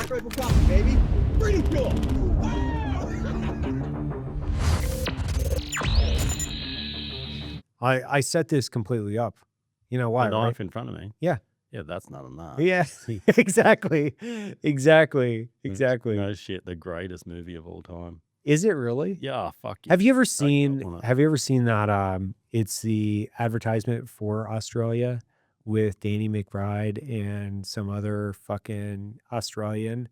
Black Rifle Coffee, baby. Freedom fuel. I set this completely up. You know why, The right? knife in front of me. Yeah. Yeah, that's not enough. Yeah, exactly. Exactly. Exactly. No shit, the greatest movie of all time. Is it really? Yeah, fuck yeah. Have you ever Great seen film on it. have you ever seen that it's the advertisement for Australia with Danny McBride and some other fucking Australian?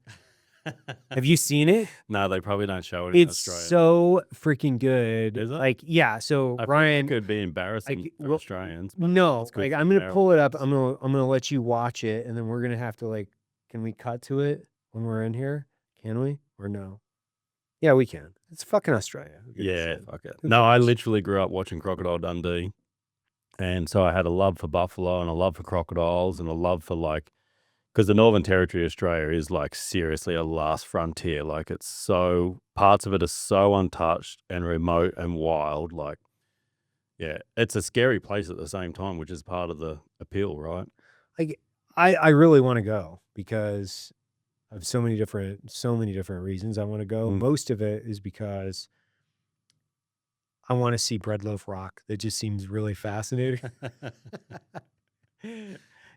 Have you seen it? No, they probably don't show it in It's Australia. so freaking good. Is it? Like, yeah, so I Ryan, think it could be embarrassing for well, Australians. But no, it's good like for I'm gonna pull it up. Americans. I'm gonna let you watch it, and then we're gonna have to like, can we cut to it when we're in here? Can we or no? Yeah, we can. It's fucking Australia. Who gives a Yeah, shit? fuck it. Who No, I cares? literally grew up watching Crocodile Dundee. And so I had a love for buffalo and a love for crocodiles and a love for like, because the Northern Territory of Australia is like seriously a last frontier. Like it's so, parts of it are so untouched and remote and wild. Like, yeah, it's a scary place at the same time, which is part of the appeal, right? Like, I really want to go because I have so many different reasons I want to go. Most of it is because I want to see Breadloaf Rock. That just seems really fascinating.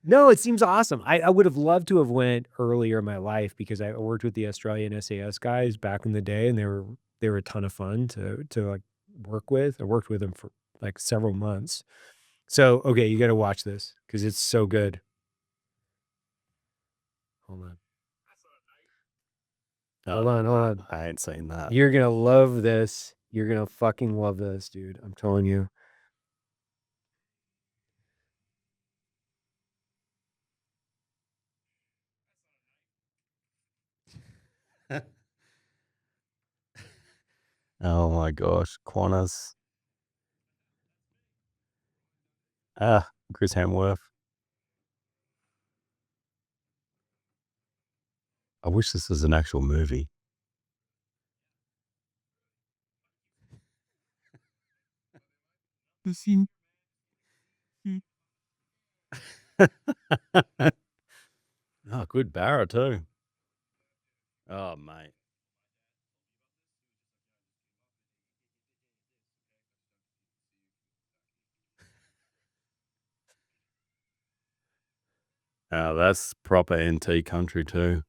No, it seems awesome. I would have loved to have went earlier in my life because I worked with the Australian SAS guys back in the day, and they were a ton of fun to like work with. I worked with them for like several months. So okay, you got to watch this because it's so good. Hold on. Hold on. I ain't seen that. You're gonna love this. You're gonna fucking love this, dude. I'm telling you. Oh my gosh, Qantas. Chris Hemsworth. I wish this was an actual movie. Oh, good Barra too. Oh, mate. Oh, that's proper NT country too.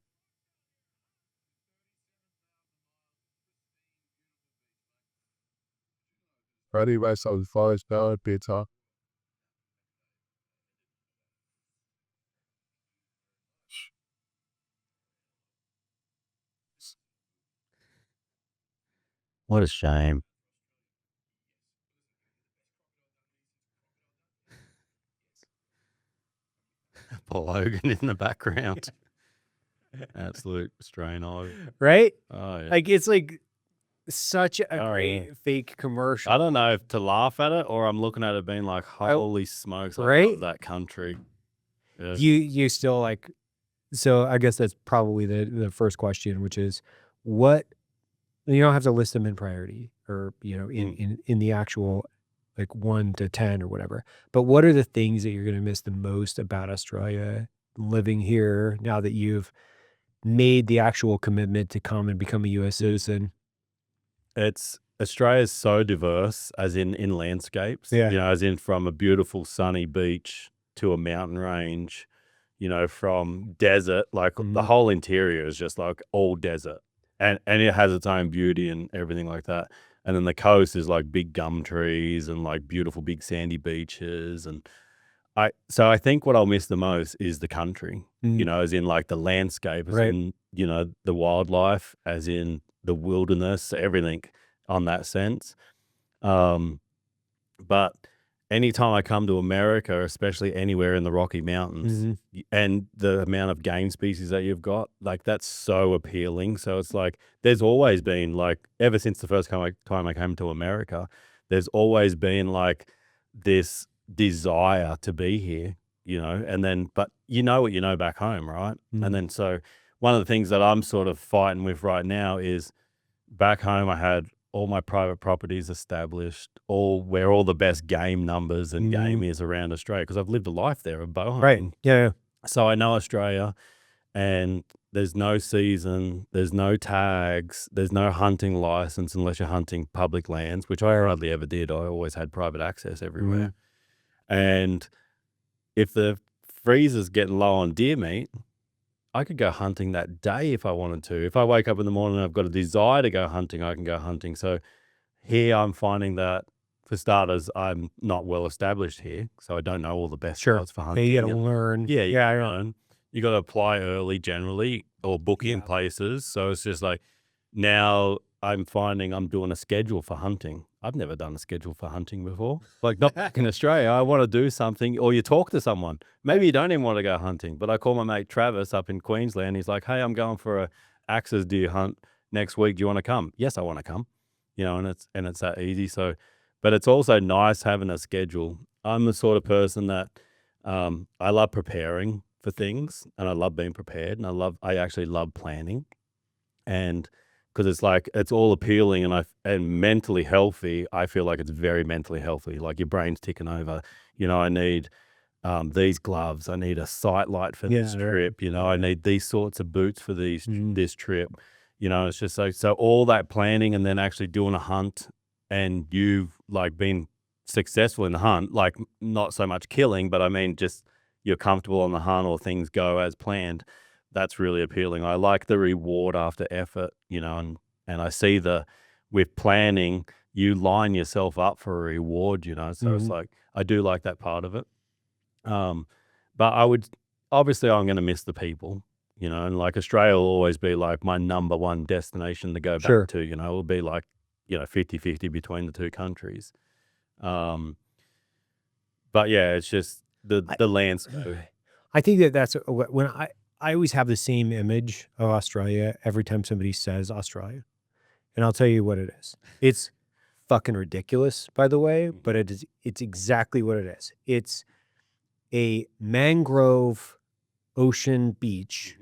Friday rice out of forest power pizza. What a shame. Paul Hogan in the background. Absolute strain of. Right? Oh yeah. Like it's like such a Oh, great yeah. fake commercial. I don't know if to laugh at it or I'm looking at it being like, holy smokes, I right? love that country. Yeah. You still like, so I guess that's probably the first question, which is what, you don't have to list them in priority or, you know, in the actual like 1 to 10 or whatever, but what are the things that you're going to miss the most about Australia living here now that you've made the actual commitment to come and become a US citizen? Australia's so diverse as in landscapes, Yeah. you know, as in from a beautiful sunny beach to a mountain range, you know, from desert, like the whole interior is just like all desert and it has its own beauty and everything like that. And then the coast is like big gum trees and like beautiful big sandy beaches. And so I think what I'll miss the most is the country, you know, as in like the landscape, as in, you know, the wildlife, as in the wilderness, everything on that sense. But anytime I come to America, especially anywhere in the Rocky Mountains, and the amount of game species that you've got, like that's so appealing. So it's like there's always been like ever since the first time I came to America, there's always been like this desire to be here, you know, and then but you know what you know back home, right? And then so one of the things that I'm sort of fighting with right now is back home I had all my private properties established, where all the best game numbers and game is around Australia because I've lived a life there of bowhunting. Right. Yeah. So I know Australia, and there's no season, there's no tags, there's no hunting license unless you're hunting public lands, which I hardly ever did. I always had private access everywhere. And if the freezer's getting low on deer meat, I could go hunting that day if I wanted to. If I wake up in the morning and I've got a desire to go hunting, I can go hunting. So here I'm finding that, for starters, I'm not well established here, so I don't know all the best spots for hunting. You got to learn. Yeah, Yeah, you learn. You got to apply early generally, or book in places. So it's just like, now I'm finding I'm doing a schedule for hunting. I've never done a schedule for hunting before. Like, not back in Australia. I want to do something, or you talk to someone. Maybe you don't even want to go hunting, but I call my mate Travis up in Queensland. He's like, hey, I'm going for a axis deer hunt next week. Do you want to come? Yes, I want to come. You know, and it's that easy. So, but it's also nice having a schedule. I'm the sort of person that I love preparing for things, and I love being prepared, and I actually love planning, and because it's like, it's all appealing, and mentally healthy. I feel like it's very mentally healthy. Like, your brain's ticking over. You know, I need these gloves. I need a sight light for this trip. You know, I need these sorts of boots for this trip. You know, it's just like, so all that planning, and then actually doing a hunt, and you've like been successful in the hunt, like not so much killing, but I mean, just you're comfortable on the hunt, or things go as planned. That's really appealing. I like the reward after effort, you know, and I see with planning, you line yourself up for a reward, you know, so it's like, I do like that part of it. But obviously I'm going to miss the people, you know, and like Australia will always be like my number one destination to go back to, you know. It'll be like, you know, 50-50 between the two countries. But yeah, it's just the landscape. I think that's when I always have the same image of Australia every time somebody says Australia. And I'll tell you what it is. It's fucking ridiculous, by the way, but it's exactly what it is. It's a mangrove ocean beach-ish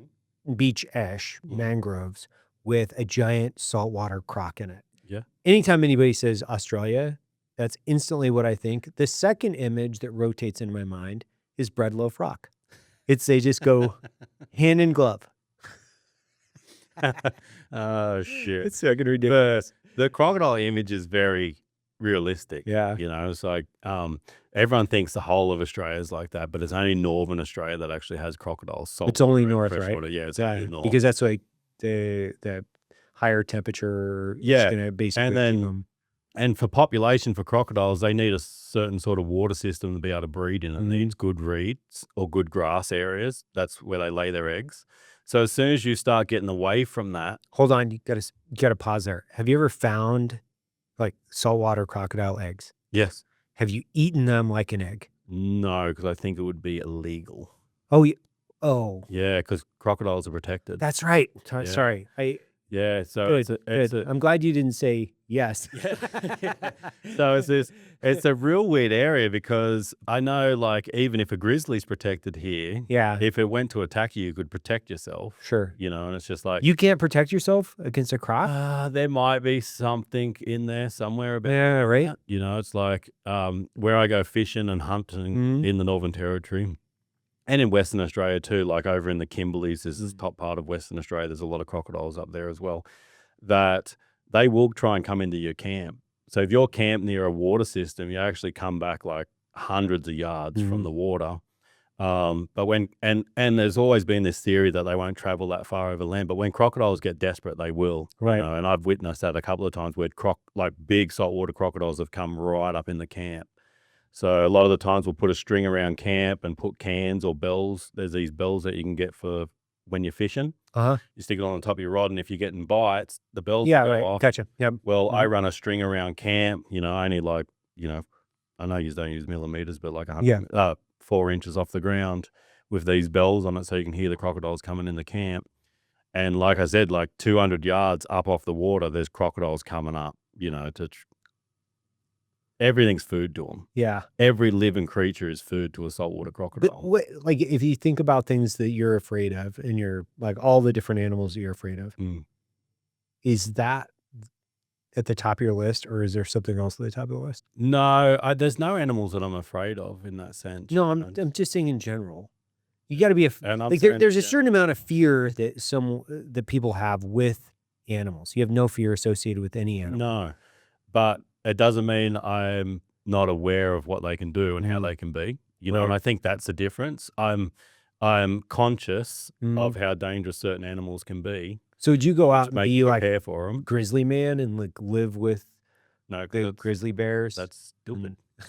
mangroves with a giant saltwater croc in it. Yeah. Anytime anybody says Australia, that's instantly what I think. The second image that rotates in my mind is Bread Loaf Rock. They just go hand in glove. Oh shit! It's fucking ridiculous. The crocodile image is very realistic. Yeah. You know, it's like everyone thinks the whole of Australia is like that, but it's only northern Australia that actually has crocodiles. It's only north, right? Yeah, it's only north. Because that's like the higher temperature. Yeah, gonna basically and then and for population for crocodiles, they need a certain sort of water system to be able to breed in. It needs good reeds or good grass areas. That's where they lay their eggs. So as soon as you start getting away from that, hold on, you gotta pause there. Have you ever found like saltwater crocodile eggs? yes, Have you eaten them like an egg? no, because I think it would be illegal. Oh, Yeah, because crocodiles are protected. that's right. Sorry, Yeah, so good. it's a I'm glad you didn't say yes. so it's a real weird area, because I know, like, even if a grizzly's protected here, Yeah, if it went to attack you, you could protect yourself, sure. you know, and it's just like, You can't protect yourself against a croc. there might be something in there somewhere about Yeah, right. that. You know, it's like where I go fishing and hunting in the Northern Territory, and in Western Australia too, like over in the Kimberleys, this is the top part of Western Australia. There's a lot of crocodiles up there as well, that they will try and come into your camp. So if you're camped near a water system, you actually come back like hundreds of yards from the water. But when and there's always been this theory that they won't travel that far over land, but when crocodiles get desperate, they will. Right. You know, and I've witnessed that a couple of times where like big saltwater crocodiles have come right up in the camp. So a lot of the times we'll put a string around camp and put cans or bells. There's these bells that you can get for when you're fishing. You stick it on the top of your rod, and if you're getting bites, the bells Yeah, go right. off. Gotcha. Yeah. Well, I run a string around camp. You know, I need like, you know, I know you don't use millimeters, but like 4 inches off the ground with these bells on it, so you can hear the crocodiles coming in the camp. And like I said, like 200 yards up off the water, there's crocodiles coming up. You know, everything's food to them. Yeah. Every living creature is food to a saltwater crocodile. But like, if you think about things that you're afraid of, and you're like all the different animals that you're afraid of, is that at the top of your list, or is there something else at the top of the list? No, there's no animals that I'm afraid of in that sense. No, I'm just saying in general. You got to be And I'm like saying, there's a yeah, certain amount of fear that that people have with animals. You have no fear associated with any animal. no, but it doesn't mean I'm not aware of what they can do and how they can be, you know, and Right. I think that's the difference. I'm conscious Mhm. of how dangerous certain animals can be, So would you go out which and makes be me like prepare for them. grizzly man and like live with No, the 'cause grizzly bears? that's stupid. Mm.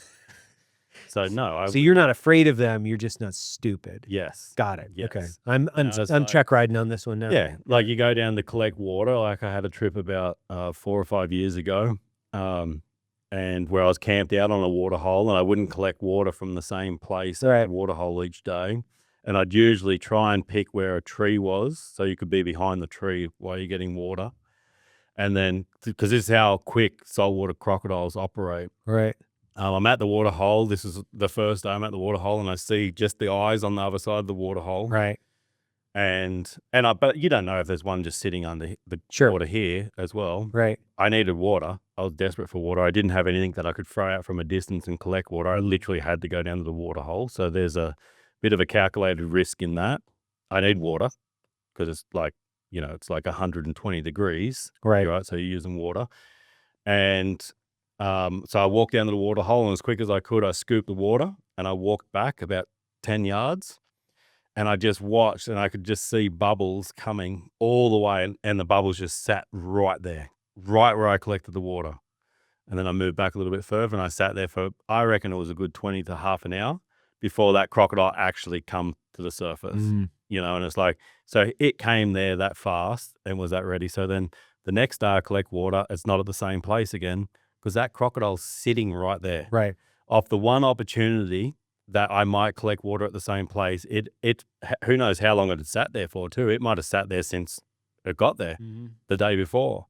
So no, I So you're not afraid of them. You're just not stupid. yes, Got it. Okay. yes. I'm You know, it's I'm like, check riding on this one now. yeah, like you go down to collect water. Like I had a trip about 4 or 5 years ago, and where I was camped out on a water hole, and I wouldn't collect water from the same place at Right. the water hole each day. And I'd usually try and pick where a tree was, so you could be behind the tree while you're getting water. And then, because this is how quick saltwater crocodiles operate. Right. I'm at the water hole. This is the first day I'm at the water hole, and I see just the eyes on the other side of the water hole. Right. But you don't know if there's one just sitting under the Sure. water here as well. Right. I needed water. I was desperate for water. I didn't have anything that I could throw out from a distance and collect water. I literally had to go down to the water hole. So there's a bit of a calculated risk in that. I need water because it's like, you know, it's like 120 degrees. Right. Right. So you're using water. And so I walked down to the water hole, and as quick as I could, I scooped the water and I walked back about 10 yards. And I just watched, and I could just see bubbles coming all the way, and the bubbles just sat right there, right where I collected the water. And then I moved back a little bit further, and I sat there for, I reckon it was a good 20 to half an hour before that crocodile actually come to the surface, Mhm. you know, and it's like, so it came there that fast and was that ready. So then the next day I collect water, it's not at the same place again because that crocodile's sitting right there. Right. Off the one opportunity that I might collect water at the same place, who knows how long it had sat there for too. It might have sat there since it got there the day before,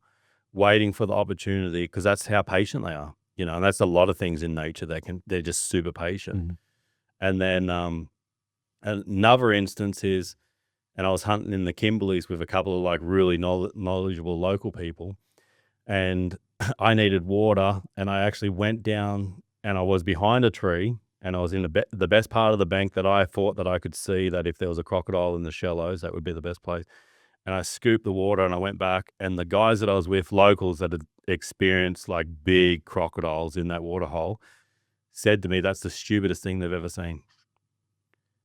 waiting for the opportunity, because that's how patient they are, you know, and that's a lot of things in nature. They're just super patient. Mhm. And then another instance is, and I was hunting in the Kimberleys with a couple of like really knowledgeable local people, and I needed water, and I actually went down, and I was behind a tree, and I was in the best part of the bank that I thought that I could see that if there was a crocodile in the shallows, that would be the best place. And I scooped the water, and I went back, and the guys that I was with, locals that had experienced like big crocodiles in that water hole, said to me, that's the stupidest thing they've ever seen.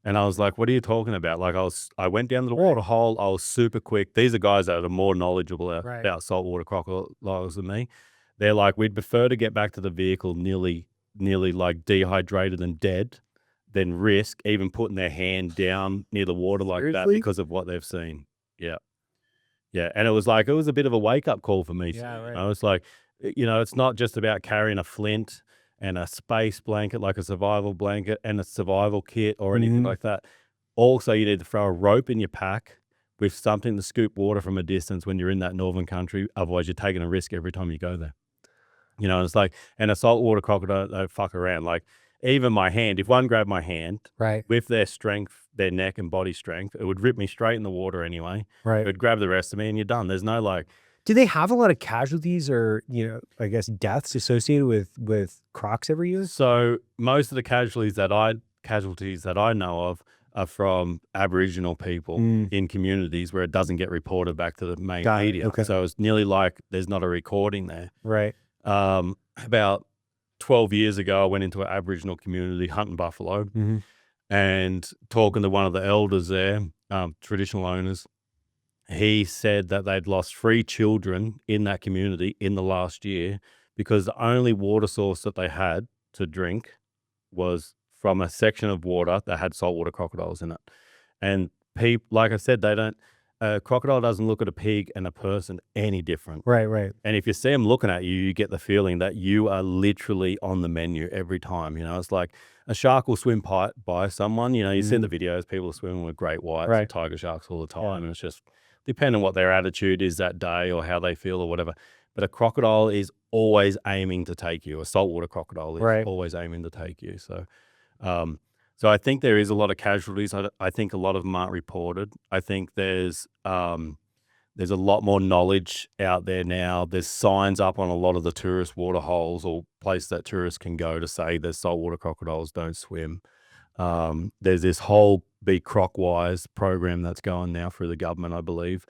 And I was like, what are you talking about? Like I went down to the water hole. I was super quick. These are guys that are more knowledgeable about saltwater crocodiles than me. They're like, we'd prefer to get back to the vehicle nearly like dehydrated and dead than risk even putting their hand down near the water like that Seriously? because of what they've seen. Yeah. Yeah. And it was a bit of a wake up call for me. Yeah, too, right. You know? It's like, you know, it's not just about carrying a flint and a space blanket, like a survival blanket and a survival kit or anything Mhm. like that. Also, you need to throw a rope in your pack with something to scoop water from a distance when you're in that northern country. Otherwise, you're taking a risk every time you go there. You know, it's like, and a saltwater crocodile don't fuck around. Like, even my hand, if one grabbed my hand Right. with their strength, their neck and body strength, it would rip me straight in the water anyway. It Right. would grab the rest of me and you're done. There's no like, Do they have a lot of casualties or, you know, I guess deaths associated with crocs every year? so most of the casualties that I know of are from Aboriginal people in communities where it doesn't get reported back to the main Got it, media. okay. So it's nearly like there's not a recording there. Right. About 12 years ago, I went into an Aboriginal community hunting buffalo and talking to one of the elders there, traditional owners. He said that they'd lost 3 children in that community in the last year because the only water source that they had to drink was from a section of water that had saltwater crocodiles in it. And people, like I said, a crocodile doesn't look at a pig and a person any different. Right. Right. And if you see them looking at you, you get the feeling that you are literally on the menu every time. You know, it's like a shark will swim by someone. You know, you see in the videos, people are swimming with great whites and tiger sharks all the time. Yeah. And it's just depending on what their attitude is that day or how they feel or whatever. But a crocodile is always aiming to take you. A saltwater crocodile is always aiming to take you. So, so I think there is a lot of casualties. I think a lot of them aren't reported. I think there's a lot more knowledge out there now. There's signs up on a lot of the tourist water holes or places that tourists can go to say there's saltwater crocodiles, don't swim. There's this whole Be Croc-wise program that's going now through the government, I believe,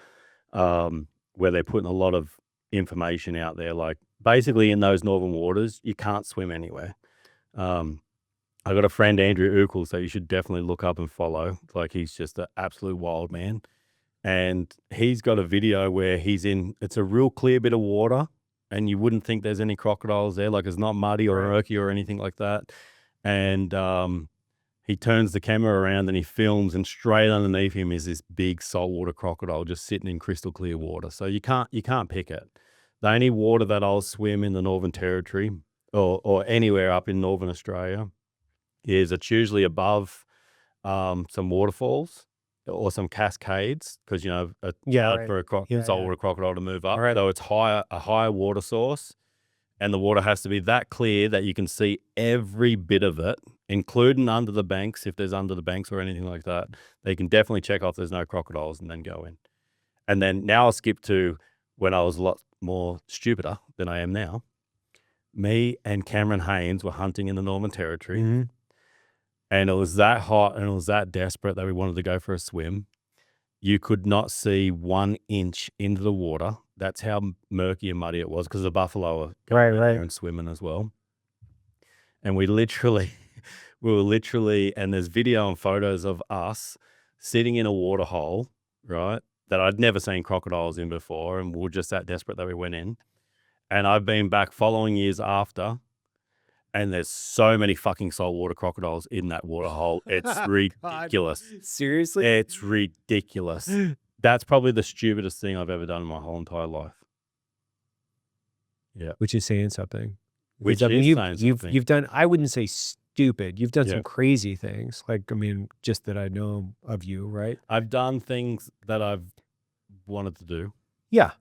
where they're putting a lot of information out there. Like basically in those northern waters, you can't swim anywhere. I got a friend, Andrew Uckel, so you should definitely look up and follow. Like he's just an absolute wild man. And he's got a video where he's in, it's a real clear bit of water and you wouldn't think there's any crocodiles there. Like it's not muddy or murky or anything like that. And he turns the camera around and he films, and straight underneath him is this big saltwater crocodile just sitting in crystal clear water. So you can't pick it. The only water that I'll swim in the Northern Territory or anywhere up in Northern Australia is it's usually above some waterfalls or some cascades, because it's hard for a saltwater crocodile to move up. So it's a higher water source, and the water has to be that clear that you can see every bit of it, including under the banks. If there's under the banks or anything like that, they can definitely check off there's no crocodiles and then go in. And then now I'll skip to when I was a lot more stupider than I am now. Me and Cameron Haynes were hunting in the Northern Territory. And it was that hot and it was that desperate that we wanted to go for a swim. You could not see 1 inch into the water. That's how murky and muddy it was, because the buffalo were going there and swimming as well. And we were literally, and there's video and photos of us sitting in a water hole, right, that I'd never seen crocodiles in before, and we were just that desperate that we went in. And I've been back following years after, and there's so many fucking saltwater crocodiles in that water hole. It's ridiculous. Seriously? It's ridiculous. That's probably the stupidest thing I've ever done in my whole entire life. Yeah. Which is saying something. Which Because, is saying something. you've done, I wouldn't say stupid. You've done some crazy things. Like, I mean, just that I know of you, right? I've done things that I've wanted to do. Yeah.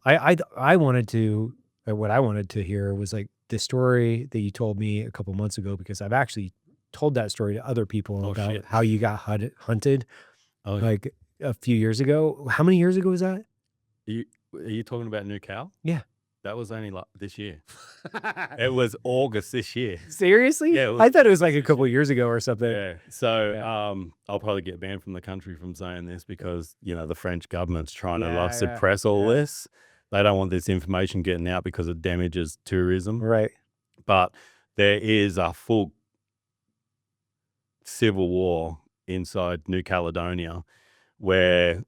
I wanted to, what I wanted to hear was like the story that you told me a couple months ago, because I've actually told that story to other people about how you got hunted like a few years ago. How many years ago was that? Are you talking about New Cal? Yeah. That was only like this year. It was August this year. Seriously? Yeah. I thought it was like a couple years ago or something. Yeah. So I'll probably get banned from the country from saying this, because, the French government's trying to suppress all this. They don't want this information getting out because it damages tourism. Right. But there is a full civil war inside New Caledonia where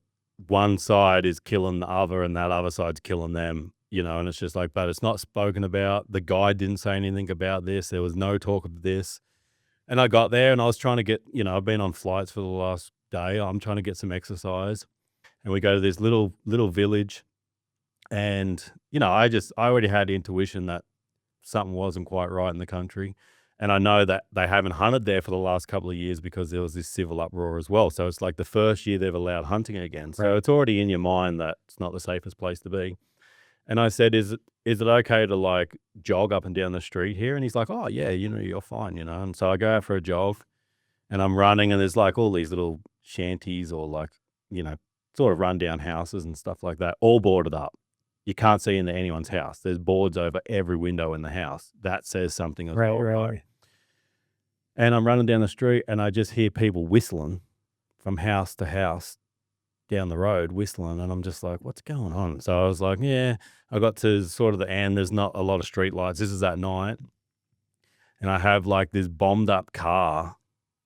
one side is killing the other and that other side's killing them, and it's just like, but it's not spoken about. The guide didn't say anything about this. There was no talk of this. And I got there and I was trying to get, I've been on flights for the last day. I'm trying to get some exercise. And we go to this little village. And, I already had intuition that something wasn't quite right in the country. And I know that they haven't hunted there for the last couple of years because there was this civil uproar as well. So it's like the first year they've allowed hunting again. So it's already in your mind that it's not the safest place to be. And I said, is it okay to like jog up and down the street here? And he's like, oh yeah, you're fine, And so I go out for a jog and I'm running, and there's like all these little shanties or like, sort of rundown houses and stuff like that, all boarded up. You can't see into anyone's house. There's boards over every window in the house. That says something as well. Right. And I'm running down the street and I just hear people whistling from house to house down the road, whistling. And I'm just like, what's going on? So I was like, I got to sort of the end. There's not a lot of street lights. This is at night. And I have like this bombed up car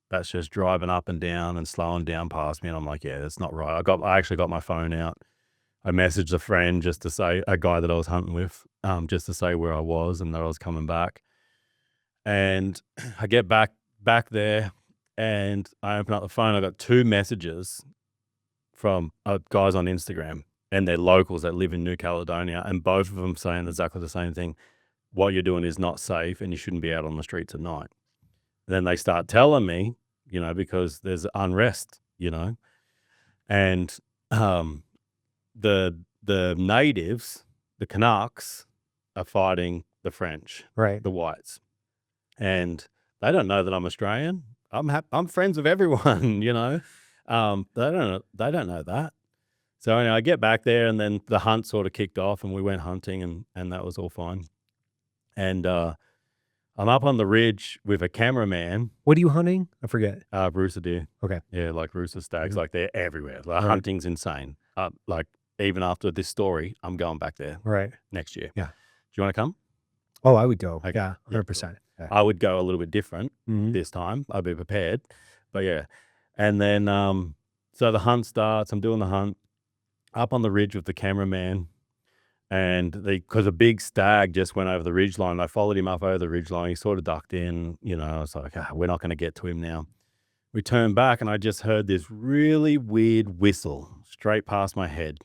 that's just driving up and down and slowing down past me. And I'm like, yeah, that's not right. I actually got my phone out. I messaged a friend just to say, a guy that I was hunting with, just to say where I was and that I was coming back. And I get back there and I open up the phone. I got 2 messages from guys on Instagram, and they're locals that live in New Caledonia, and both of them saying exactly the same thing. What you're doing is not safe and you shouldn't be out on the streets at night. And then they start telling me, because there's unrest, and the natives, the Canucks, are fighting the French, the whites, and they don't know that I'm Australian. I'm friends with everyone, They don't know that. So anyway, I get back there, and then the hunt sort of kicked off, and we went hunting, and that was all fine. And I I'm up on the ridge with a cameraman, What are you hunting? I forget. rooster deer. Okay. Yeah, like rooster stags, like they're everywhere. Like Right. hunting's insane. Like even after this story, I'm going back there Right. next year. Yeah. Do you want to come? Oh, I would go. Okay. Yeah, Yeah, 100%. Yeah. I would go a little bit different Mhm. this time. I'd be prepared. But yeah. And then so the hunt starts. I'm doing the hunt up on the ridge with the cameraman. And because a big stag just went over the ridge line. I followed him up over the ridge line. He sort of ducked in, I was like, we're not going to get to him now. We turned back and I just heard this really weird whistle straight past my head.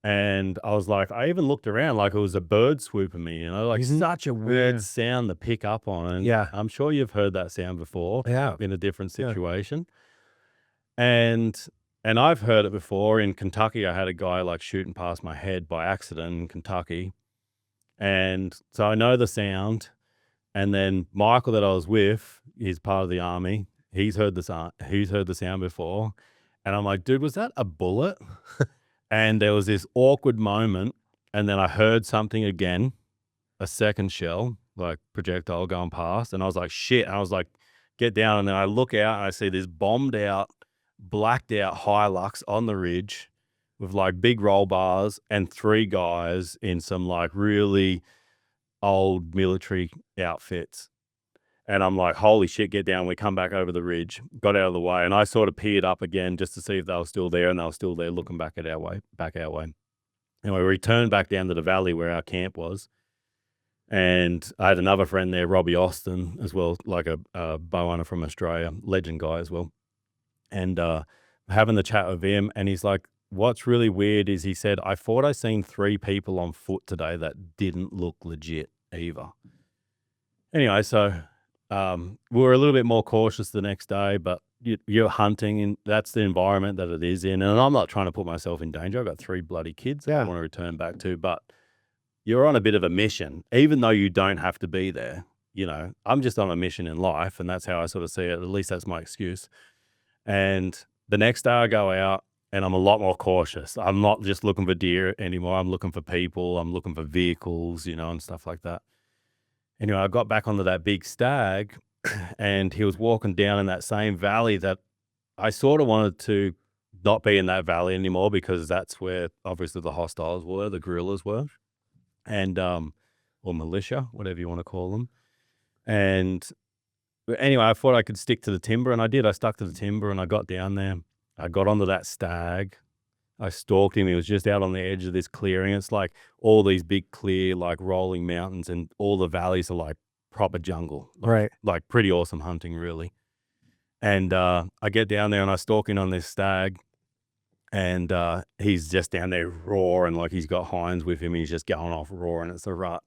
And I was like, I even looked around like it was a bird swooping me, like such a weird sound to pick up on. And Yeah. I'm sure you've heard that sound before Yeah. in a different Yeah. situation. And I've heard it before. In Kentucky, I had a guy like shooting past my head by accident in Kentucky. And so I know the sound. And then Michael that I was with, he's part of the army. He's heard the sound before. And I'm like, dude, was that a bullet? And there was this awkward moment. And then I heard something again, a second shell, like projectile going past. And I was like, shit. And I was like, get down. And then I look out and I see this bombed out, blacked out Hilux on the ridge with like big roll bars and 3 guys in some like really old military outfits. And I'm like, holy shit, get down. We come back over the ridge, got out of the way. And I sort of peered up again just to see if they were still there. And they were still there looking back our way. And we returned back down to the valley where our camp was. And I had another friend there, Robbie Austin, as well, like a bow hunter from Australia, legend guy as well. And having the chat with him, and he's like, what's really weird is he said, I thought I seen 3 people on foot today that didn't look legit either. Anyway, so we were a little bit more cautious the next day, but you're hunting, and that's the environment that it is in. And I'm not trying to put myself in danger. I've got 3 bloody kids that I want to return back to, but you're on a bit of a mission, even though you don't have to be there. I'm just on a mission in life, and that's how I sort of see it. At least that's my excuse. And the next day I go out and I'm a lot more cautious. I'm not just looking for deer anymore. I'm looking for people. I'm looking for vehicles, and stuff like that. Anyway, I got back onto that big stag and he was walking down in that same valley that I sort of wanted to not be in that valley anymore, because that's where obviously the hostiles were, the guerrillas were, and or militia, whatever you want to call them. And anyway, I thought I could stick to the timber, and I did. I stuck to the timber and I got down there. I got onto that stag. I stalked him. He was just out on the edge of this clearing. It's like all these big clear, like rolling mountains, and all the valleys are like proper jungle. Like pretty awesome hunting, really. And I get down there and I stalk in on this stag, and he's just down there roaring, like he's got hinds with him. He's just going off roaring. It's a rut.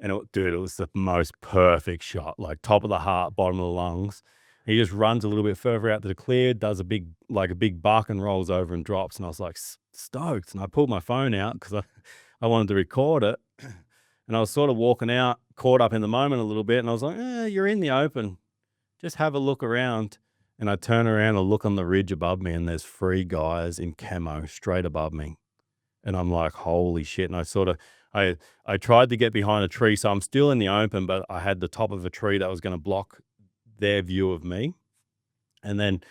And it was the most perfect shot, like top of the heart, bottom of the lungs. He just runs a little bit further out to the clear, does a big buck, and rolls over and drops. And I was like stoked. And I pulled my phone out because I wanted to record it. And I was sort of walking out, caught up in the moment a little bit. And I was like, you're in the open. Just have a look around. And I turn around and look on the ridge above me, and there's 3 guys in camo straight above me. And I'm like, holy shit. And I tried to get behind a tree, so I'm still in the open, but I had the top of a tree that was going to block their view of me. And then,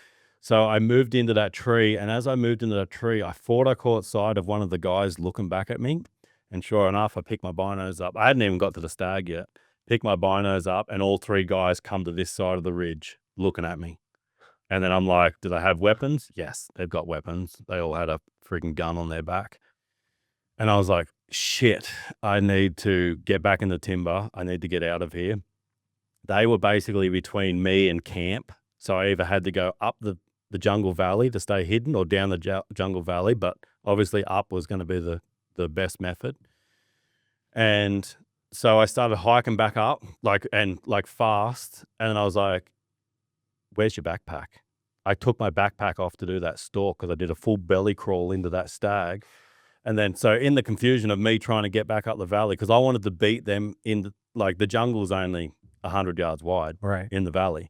so I moved into that tree, and as I moved into that tree, I thought I caught sight of one of the guys looking back at me. And sure enough, I picked my binos up. I hadn't even got to the stag yet. Picked my binos up, and all 3 guys come to this side of the ridge looking at me. And then I'm like, do they have weapons? Yes, they've got weapons. They all had a freaking gun on their back. And I was like, shit, I need to get back in the timber. I need to get out of here. They were basically between me and camp. So I either had to go up the jungle valley to stay hidden, or down the jungle valley. But obviously up was going to be the best method. And so I started hiking back up, like fast. And I was like, where's your backpack? I took my backpack off to do that stalk, because I did a full belly crawl into that stag. And then, so in the confusion of me trying to get back up the valley, because I wanted to beat them in the jungle is only 100 yards wide in the valley.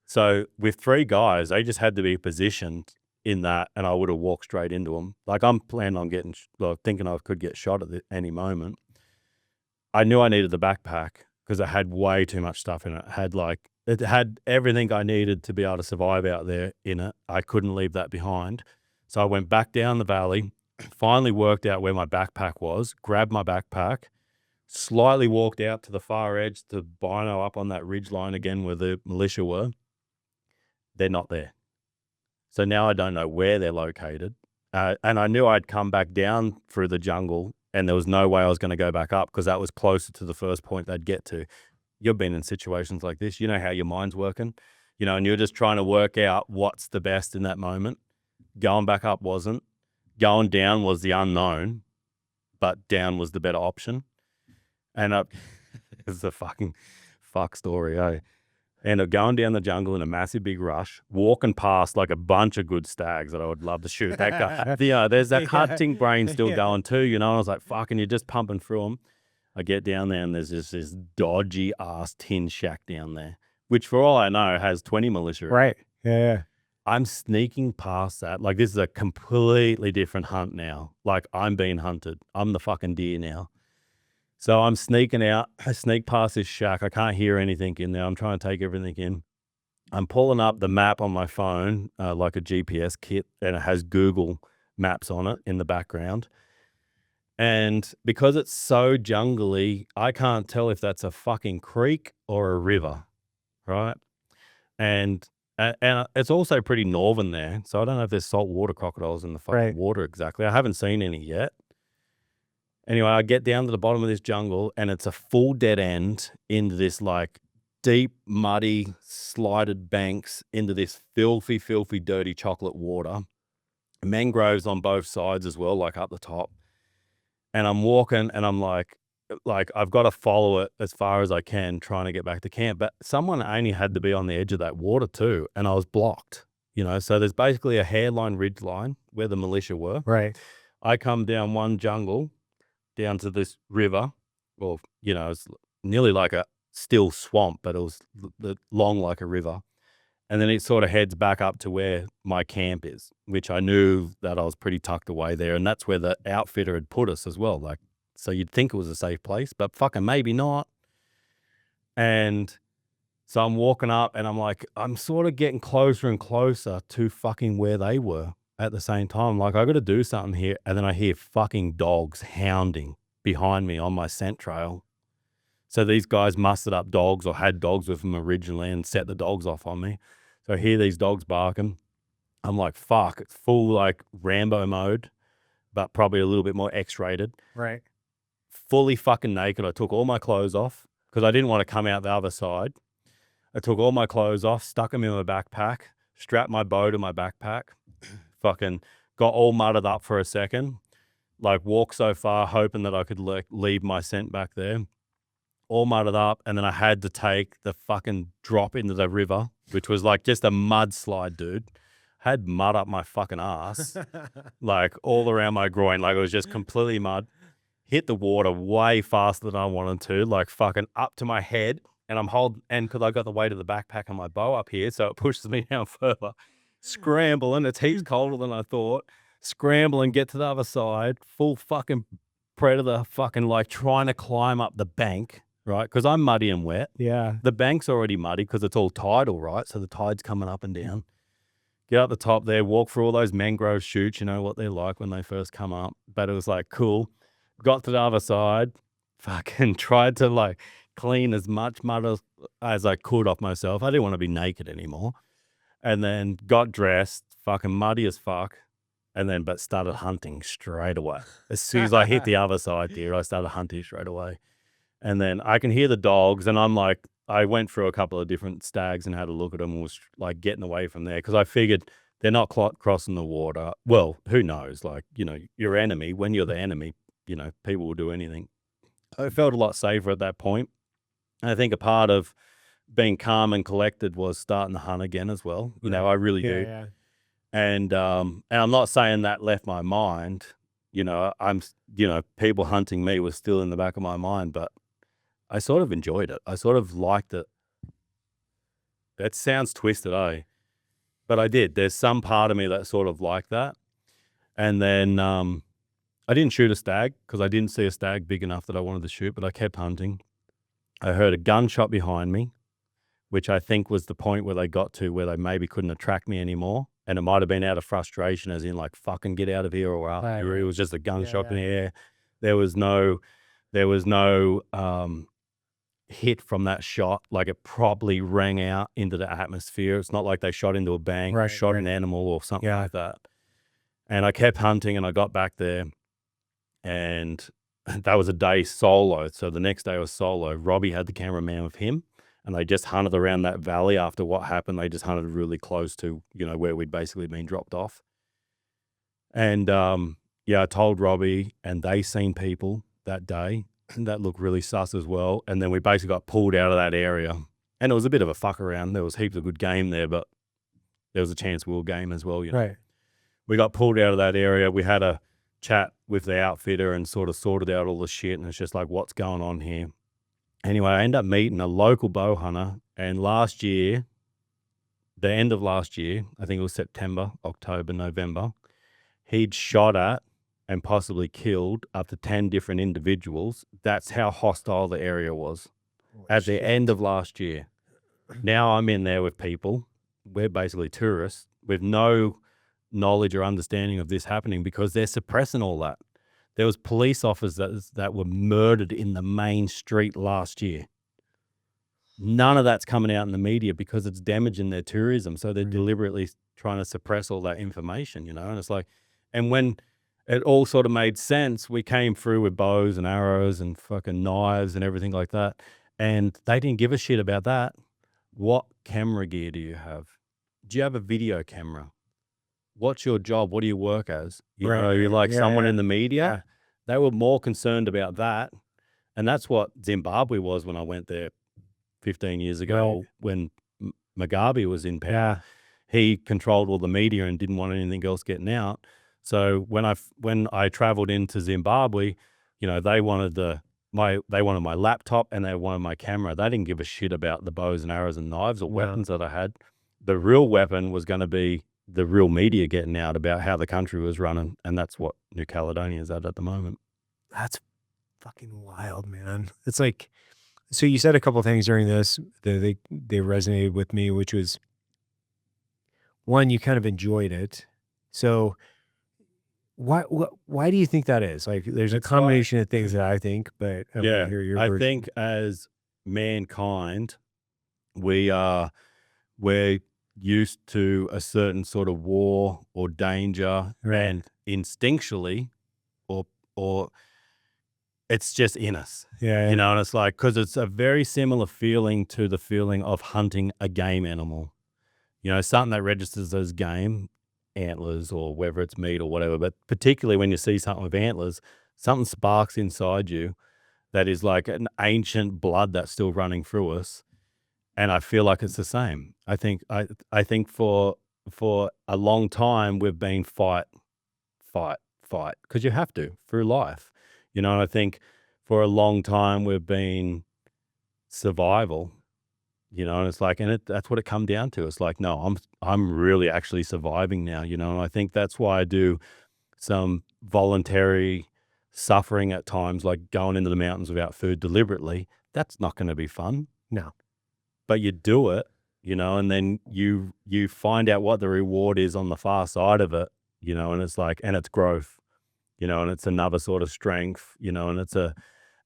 So with 3 guys, they just had to be positioned in that, and I would have walked straight into them. Like, I'm planning on thinking I could get shot at any moment. I knew I needed the backpack, because it had way too much stuff in it. It had everything I needed to be able to survive out there in it. I couldn't leave that behind. So I went back down the valley, finally worked out where my backpack was, grabbed my backpack, slightly walked out to the far edge to bino up on that ridge line again where the militia were. They're not there. So now I don't know where they're located. And I knew I'd come back down through the jungle and there was no way I was going to go back up because that was closer to the first point they'd get to. You've been in situations like this. You know how your mind's working, and you're just trying to work out what's the best in that moment. Going back up wasn't. Going down was the unknown, but down was the better option. And it's a fucking fuck story, eh? Ended up going down the jungle in a massive big rush, walking past like a bunch of good stags that I would love to shoot. That guy, there's that hunting brain still going too, And I was like, fucking, you're just pumping through them. I get down there and there's just this dodgy ass tin shack down there, which for all I know has 20 militia. Right. Yeah. I'm sneaking past that. Like this is a completely different hunt now. Like I'm being hunted. I'm the fucking deer now. So I'm sneaking out. I sneak past this shack. I can't hear anything in there. I'm trying to take everything in. I'm pulling up the map on my phone, like a GPS kit, and it has Google Maps on it in the background. And because it's so jungly, I can't tell if that's a fucking creek or a river, right? And it's also pretty northern there. So I don't know if there's saltwater crocodiles in the fucking water exactly. I haven't seen any yet. Anyway, I get down to the bottom of this jungle and it's a full dead end into this like deep, muddy, slided banks into this filthy, filthy, dirty chocolate water. Mangroves on both sides as well, like up the top. And I'm walking and I'm like I've got to follow it as far as I can trying to get back to camp. But someone only had to be on the edge of that water too. And I was blocked, So there's basically a hairline ridge line where the militia were. Right. I come down one jungle down to this river. Well, it's nearly like a still swamp, but it was long like a river. And then it sort of heads back up to where my camp is, which I knew that I was pretty tucked away there. And that's where the outfitter had put us as well. So you'd think it was a safe place, but fucking maybe not. And so I'm walking up and I'm like, I'm sort of getting closer and closer to fucking where they were at the same time. Like, I got to do something here. And then I hear fucking dogs hounding behind me on my scent trail. So these guys mustered up dogs or had dogs with them originally and set the dogs off on me. So I hear these dogs barking. I'm like, fuck, it's full like Rambo mode, but probably a little bit more X-rated. Right. Fully fucking naked. I took all my clothes off because I didn't want to come out the other side. I took all my clothes off, stuck them in my backpack, strapped my bow to my backpack, fucking got all mudded up for a second, like walked so far hoping that I could leave my scent back there. All mudded up, and then I had to take the fucking drop into the river, which was like just a mudslide, dude. Had mud up my fucking ass, like all around my groin, like it was just completely mud. Hit the water way faster than I wanted to, like fucking up to my head, and I'm holding, and because I got the weight of the backpack and my bow up here, so it pushes me down further. Scrambling, it's heaps colder than I thought. Scrambling, get to the other side, full fucking predator, fucking like trying to climb up the bank. Right, because I'm muddy and wet. Yeah. The bank's already muddy because it's all tidal, right? So the tide's coming up and down. Get up the top there, walk through all those mangrove shoots, you know what they're like when they first come up. But it was like, cool. Got to the other side, fucking tried to like clean as much mud as I could off myself. I didn't want to be naked anymore. And then got dressed, fucking muddy as fuck. And then, but started hunting straight away. As soon as I hit the other side there, I started hunting straight away. And then I can hear the dogs, and I'm like, I went through a couple of different stags and had a look at them and was like getting away from there because I figured they're not crossing the water. Well, who knows? Like, your enemy, when you're the enemy, people will do anything. I felt a lot safer at that point. And I think a part of being calm and collected was starting to hunt again as well. I really do. Yeah. And I'm not saying that left my mind. People hunting me was still in the back of my mind, but I sort of enjoyed it. I sort of liked it. That sounds twisted, eh? But I did. There's some part of me that sort of liked that. And then I didn't shoot a stag because I didn't see a stag big enough that I wanted to shoot, but I kept hunting. I heard a gunshot behind me, which I think was the point where they got to where they maybe couldn't attract me anymore. And it might have been out of frustration, as in like, fucking get out of here or out. Right, It was just a gunshot yeah. in the air. There was no hit from that shot. Like it probably rang out into the atmosphere. It's not like they shot into a bank, Right, shot an right. animal or something Yeah. like that. And I kept hunting and I got back there and that was a day solo. So the next day was solo. Robbie had the cameraman with him and they just hunted around that valley after what happened. They just hunted really close to, where we'd basically been dropped off. And yeah, I told Robbie and they seen people that day that looked really sus as well. And then we basically got pulled out of that area. And it was a bit of a fuck around. There was heaps of good game there, but there was a chance we'll game as well, Right. We got pulled out of that area. We had a chat with the outfitter and sort of sorted out all the shit. And it's just like, what's going on here? Anyway, I ended up meeting a local bow hunter. And last year, the end of last year, I think it was September, October, November, he'd shot at and possibly killed up to 10 different individuals. That's how hostile the area was at the end of last year. Now I'm in there with people. We're basically tourists with no knowledge or understanding of this happening because they're suppressing all that. There was police officers that were murdered in the main street last year. None of that's coming out in the media because it's damaging their tourism. So they're deliberately trying to suppress all that information, and it's like, and when it all sort of made sense, we came through with bows and arrows and fucking knives and everything like that. And they didn't give a shit about that. What camera gear do you have? Do you have a video camera? What's your job? What do you work as? You're like someone in the media. Yeah. They were more concerned about that. And that's what Zimbabwe was when I went there 15 years ago when Mugabe was in power. Yeah. He controlled all the media and didn't want anything else getting out. So when I traveled into Zimbabwe, they wanted my laptop and they wanted my camera. They didn't give a shit about the bows and arrows and knives or weapons that I had. The real weapon was going to be the real media getting out about how the country was running, and that's what New Caledonia is at the moment. That's fucking wild, man. It's like, so you said a couple of things during this that they resonated with me, which was one, you kind of enjoyed it. So why do you think that is? Like, there's a combination of things that I think, but I wanna hear your I version. think as mankind, we're used to a certain sort of war or danger, and instinctually, or it's just in us, and it's like, because it's a very similar feeling to the feeling of hunting a game animal, something that registers as game, antlers or whether it's meat or whatever. But particularly when you see something with antlers, something sparks inside you that is like an ancient blood that's still running through us. And I feel like it's the same. I think for a long time we've been fight, because you have to through life, and I think for a long time we've been survival, and it's like, and that's what it come down to. It's like, no, I'm really actually surviving now, and I think that's why I do some voluntary suffering at times, like going into the mountains without food deliberately. That's not going to be fun. No. But you do it, and then you find out what the reward is on the far side of it, and it's like, and it's growth, and it's another sort of strength, and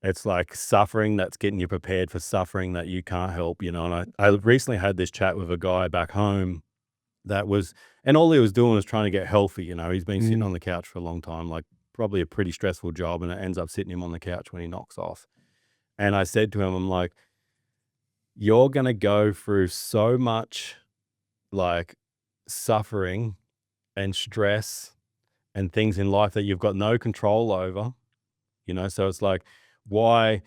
it's like suffering that's getting you prepared for suffering that you can't help, and I recently had this chat with a guy back home and all he was doing was trying to get healthy. He's been sitting on the couch for a long time, like probably a pretty stressful job, and it ends up sitting him on the couch when he knocks off. And I said to him, I'm like, you're going to go through so much like suffering and stress and things in life that you've got no control over, so it's like, why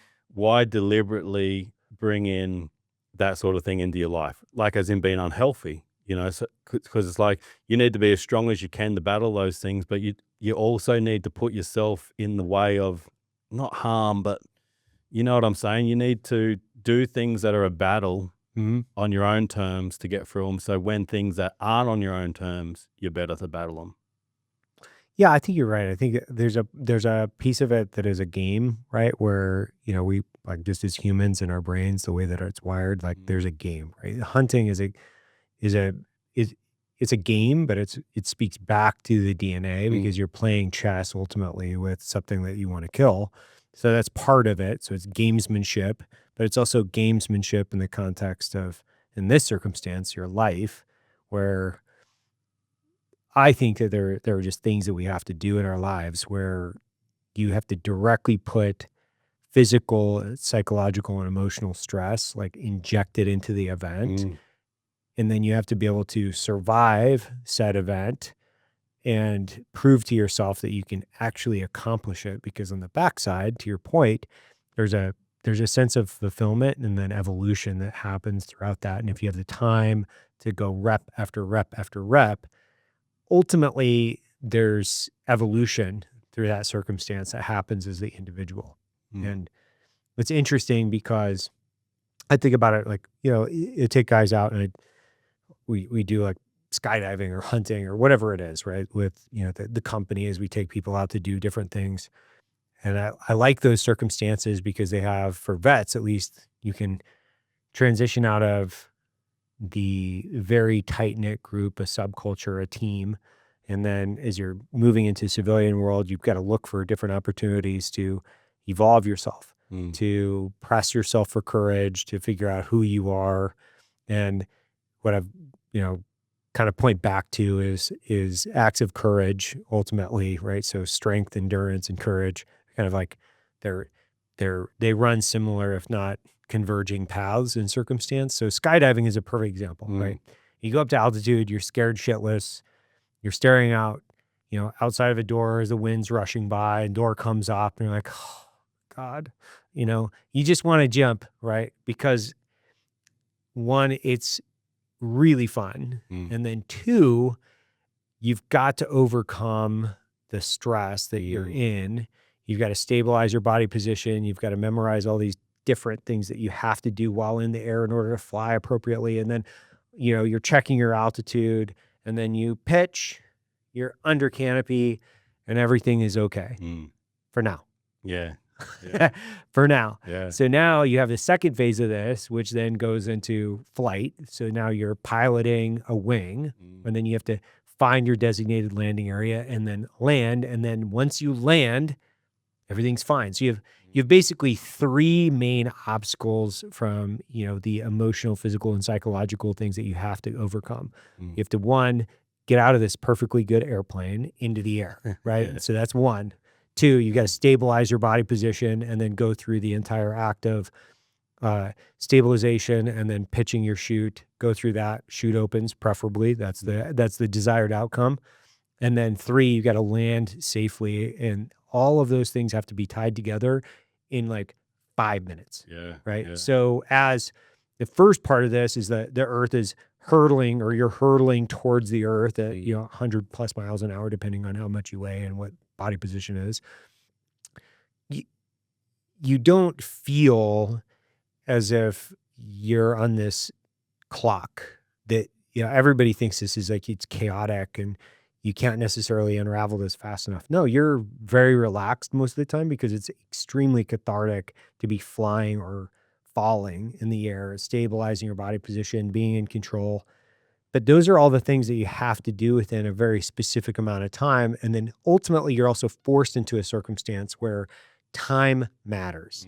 deliberately bring in that sort of thing into your life? Like, as in being unhealthy, so, because it's like, you need to be as strong as you can to battle those things, but you also need to put yourself in the way of not harm, but you know what I'm saying? You need to do things that are a battle on your own terms to get through them. So when things that aren't on your own terms, you're better to battle them. Yeah, I think you're right. I think there's a piece of it that is a game, right? Where, we like just as humans in our brains, the way that it's wired, like there's a game, right? Hunting is it's a game, but it speaks back to the DNA because you're playing chess ultimately with something that you want to kill. So that's part of it. So it's gamesmanship, but it's also gamesmanship in the context of, in this circumstance, your life, where I think that there are just things that we have to do in our lives where you have to directly put physical, psychological, and emotional stress, like inject it into the event. And then you have to be able to survive said event and prove to yourself that you can actually accomplish it. Because on the backside, to your point, there's a sense of fulfillment and then evolution that happens throughout that. And if you have the time to go rep after rep after rep, ultimately there's evolution through that circumstance that happens as the individual. And it's interesting because I think about it like, you take guys out and we do like skydiving or hunting or whatever it is, right? With, the company, as we take people out to do different things. And I like those circumstances because they have, for vets at least, you can transition out of the very tight-knit group, a subculture, a team. And then as you're moving into civilian world, you've got to look for different opportunities to evolve yourself, to press yourself for courage, to figure out who you are. And what I've, kind of point back to is acts of courage ultimately, right? So strength, endurance, and courage, kind of like they run similar, if not converging paths in circumstance. So skydiving is a perfect example, right? You go up to altitude, you're scared shitless, you're staring out, outside of a door as the wind's rushing by, and door comes up, and you're like, oh, God, you just want to jump, right? Because one, it's really fun. And then two, you've got to overcome the stress that you're in. You've got to stabilize your body position. You've got to memorize all these different things that you have to do while in the air in order to fly appropriately. And then, you're checking your altitude, and then you pitch, you're under canopy, and everything is okay for now. Yeah. For now. Yeah. So now you have the second phase of this, which then goes into flight. So now you're piloting a wing, and then you have to find your designated landing area and then land. And then once you land, everything's fine. So you have basically three main obstacles from, the emotional, physical, and psychological things that you have to overcome. You have to, one, get out of this perfectly good airplane into the air, right? So that's one. Two, you got to stabilize your body position and then go through the entire act of stabilization and then pitching your chute. Go through that. Chute opens, preferably. That's the desired outcome. And then three, you got to land safely. And all of those things have to be tied together in like 5 minutes. Yeah. Right. Yeah. So as the first part of this is that the earth is hurtling, or you're hurtling towards the earth at 100 plus miles an hour, depending on how much you weigh and what body position is. You don't feel as if you're on this clock that everybody thinks this is like, it's chaotic and you can't necessarily unravel this fast enough. No, you're very relaxed most of the time because it's extremely cathartic to be flying or falling in the air, stabilizing your body position, being in control. But those are all the things that you have to do within a very specific amount of time. And then ultimately, you're also forced into a circumstance where time matters.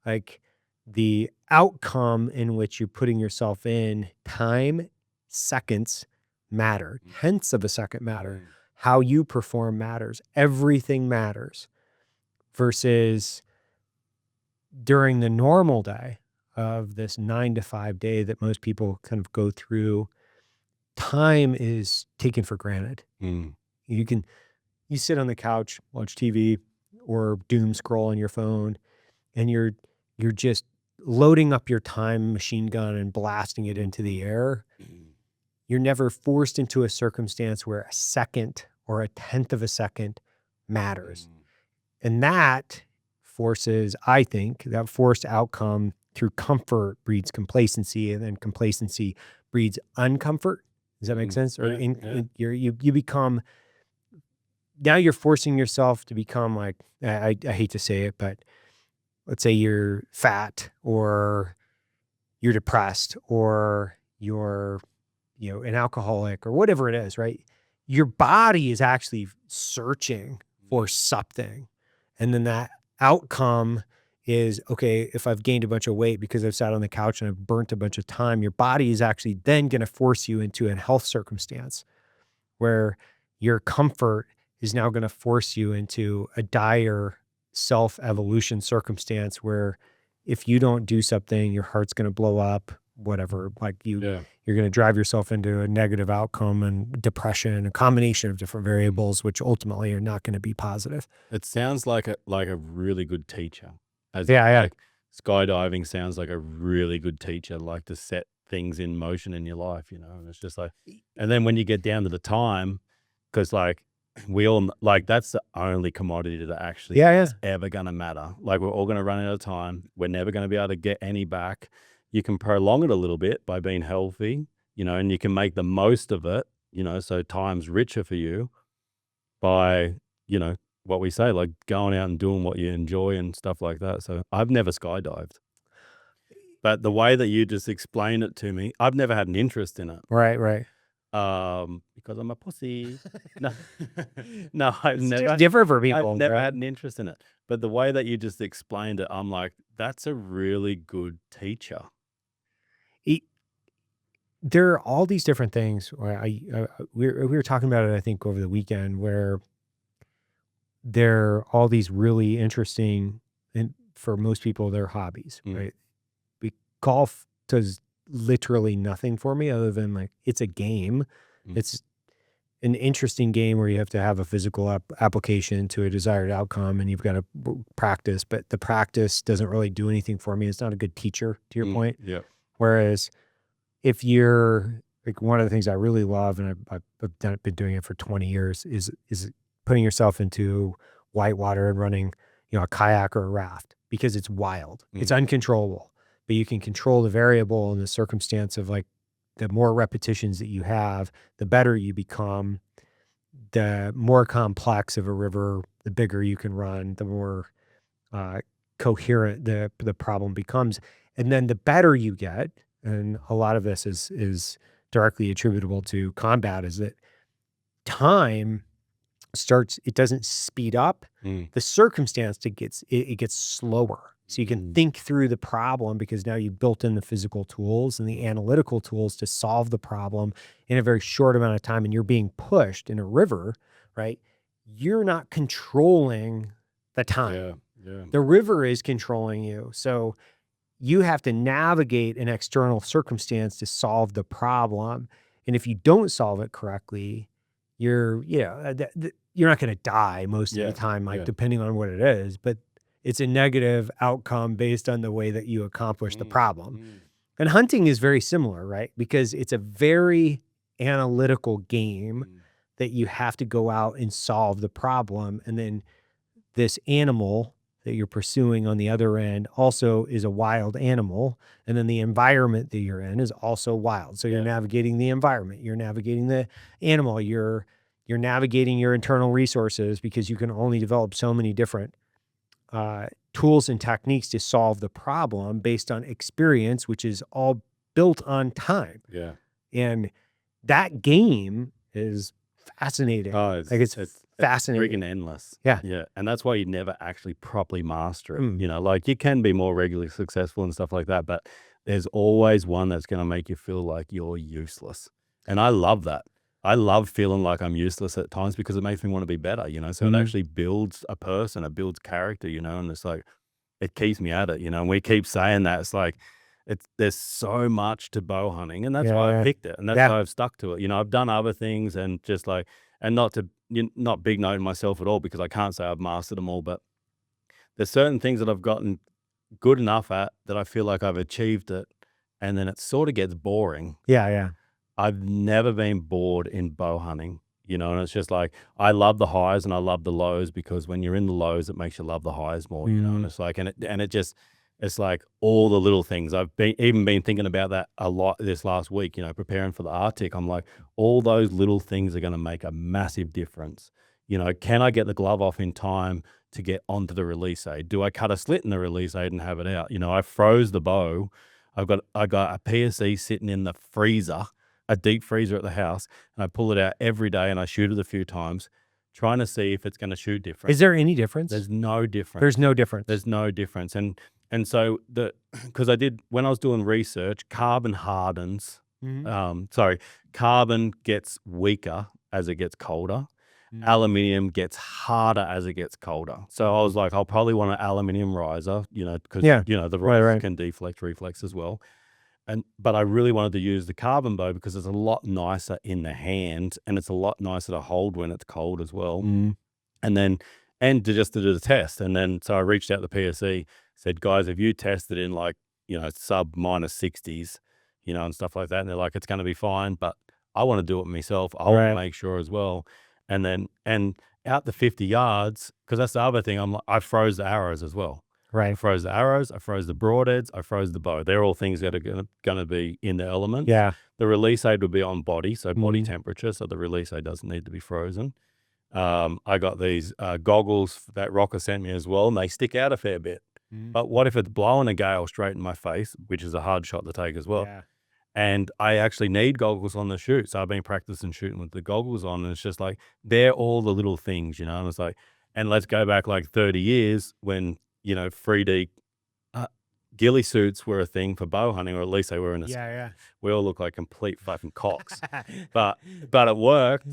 Like the outcome in which you're putting yourself in, time, seconds matter. Tenths of a second matter. How you perform matters. Everything matters. Versus during the normal day of this 9 to 5 day that most people kind of go through, time is taken for granted. You sit on the couch, watch TV, or doom scroll on your phone, and you're just loading up your time machine gun and blasting it into the air. You're never forced into a circumstance where a second or a tenth of a second matters. And that forces, I think, that forced outcome through comfort breeds complacency, and then complacency breeds uncomfort. Does that make sense? Or you become, now you're forcing yourself to become like, I hate to say it, but let's say you're fat or you're depressed or you're, an alcoholic or whatever it is, right? Your body is actually searching for something. And then that outcome is, okay, if I've gained a bunch of weight because I've sat on the couch and I've burnt a bunch of time, your body is actually then going to force you into a health circumstance where your comfort is now going to force you into a dire self-evolution circumstance where if you don't do something, your heart's going to blow up, whatever, like you're going to drive yourself into a negative outcome and depression, a combination of different variables, which ultimately are not going to be positive. It sounds like a really good teacher. Yeah. Skydiving sounds like a really good teacher, like to set things in motion in your life, and it's just like, and then when you get down to the time, because like we all, like that's the only commodity that actually is ever going to matter. Like we're all going to run out of time. We're never going to be able to get any back. You can prolong it a little bit by being healthy, and you can make the most of it, so time's richer for you by, what we say, like going out and doing what you enjoy and stuff like that. So I've never skydived. But the way that you just explained it to me, I've never had an interest in it. Right. Because I'm a pussy. No, I've never. Different for people. I've never had an interest in it. But the way that you just explained it, I'm like, that's a really good teacher. There are all these different things. Where we were talking about it, I think, over the weekend, where there are all these really interesting, and for most people, they're hobbies, right? Golf does literally nothing for me other than like it's a game. It's an interesting game where you have to have a physical application to a desired outcome and you've got to practice, but the practice doesn't really do anything for me. It's not a good teacher, to your point. Yeah. Whereas if you're like, one of the things I really love, and I've been doing it for 20 years, is putting yourself into whitewater and running, a kayak or a raft, because it's wild. It's uncontrollable, but you can control the variable and the circumstance of like, the more repetitions that you have, the better you become. The more complex of a river, the bigger you can run, the more coherent the problem becomes. And then the better you get, and a lot of this is directly attributable to combat, is that time starts, it doesn't speed up. The circumstance, it gets slower. So you can think through the problem because now you've built in the physical tools and the analytical tools to solve the problem in a very short amount of time. And you're being pushed in a river, right? You're not controlling the time. Yeah. The river is controlling you. So you have to navigate an external circumstance to solve the problem. And if you don't solve it correctly, you're not going to die most of the time, like depending on what it is, but it's a negative outcome based on the way that you accomplish the problem. And hunting is very similar, right? Because it's a very analytical game that you have to go out and solve the problem. And then this animal that you're pursuing on the other end also is a wild animal. And then the environment that you're in is also wild. So you're navigating the environment, you're navigating the animal, you're navigating your internal resources, because you can only develop so many different tools and techniques to solve the problem based on experience, which is all built on time. Yeah. And that game is fascinating. Oh, it's fascinating. Freaking endless. Yeah. Yeah. And that's why you never actually properly master it. Like you can be more regularly successful and stuff like that, but there's always one that's going to make you feel like you're useless. And I love that. I love feeling like I'm useless at times because it makes me want to be better, so it actually builds a person, it builds character, and it's like, it keeps me at it, and we keep saying that. It's like, there's so much to bow hunting, and that's why I picked it, and that's why I've stuck to it. I've done other things and just like, and not big noting myself at all, because I can't say I've mastered them all, but there's certain things that I've gotten good enough at that I feel like I've achieved it, and then it sort of gets boring. Yeah. I've never been bored in bow hunting, and it's just like, I love the highs and I love the lows, because when you're in the lows, it makes you love the highs more, and it's like, it's like all the little things. I've been thinking about that a lot this last week, preparing for the Arctic. I'm like, all those little things are going to make a massive difference. Can I get the glove off in time to get onto the release aid? Do I cut a slit in the release aid and have it out? I froze the bow. I got a PSE sitting in the freezer, a deep freezer at the house, and I pull it out every day and I shoot it a few times, trying to see if it's going to shoot different. Is there any difference? There's no difference. There's no difference. There's no difference. And so because when I was doing research, carbon hardens. Carbon gets weaker as it gets colder. Aluminium gets harder as it gets colder. So I was like, I'll probably want an aluminium riser, because the riser can deflect, reflex as well. But I really wanted to use the carbon bow because it's a lot nicer in the hand and it's a lot nicer to hold when it's cold as well. And to do the test. And then so I reached out to PSE, said, guys, if you tested in like, sub -60s, and stuff like that, and they're like, it's going to be fine, but I want to do it myself. I want to make sure as well. And out the 50 yards, because that's the other thing, I froze the arrows as well. Right. I froze the arrows, I froze the broadheads, I froze the bow. They're all things that are going to be in the elements. Yeah. The release aid would be on body, so body temperature, so the release aid doesn't need to be frozen. I got these goggles that Rocker sent me as well, and they stick out a fair bit. But what if it's blowing a gale straight in my face, which is a hard shot to take as well? Yeah. And I actually need goggles on the shoot. So I've been practicing shooting with the goggles on, and it's just like, they're all the little things, and it's like, and let's go back like 30 years when, 3D ghillie suits were a thing for bow hunting, or at least they were in we all look like complete fucking cocks, but it worked.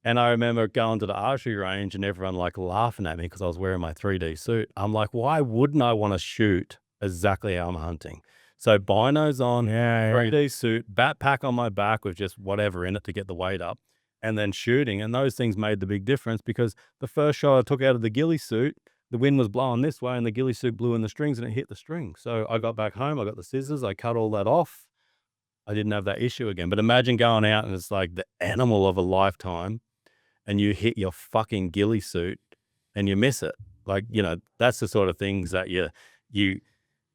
And I remember going to the archery range and everyone like laughing at me because I was wearing my 3D suit. I'm like, why wouldn't I want to shoot exactly how I'm hunting? So binos on, 3D suit, backpack on my back with just whatever in it to get the weight up, and then shooting. And those things made the big difference because the first shot I took out of the ghillie suit, the wind was blowing this way and the ghillie suit blew in the strings and it hit the string. So I got back home, I got the scissors, I cut all that off. I didn't have that issue again. But imagine going out and it's like the animal of a lifetime and you hit your fucking ghillie suit and you miss it. Like, that's the sort of things that you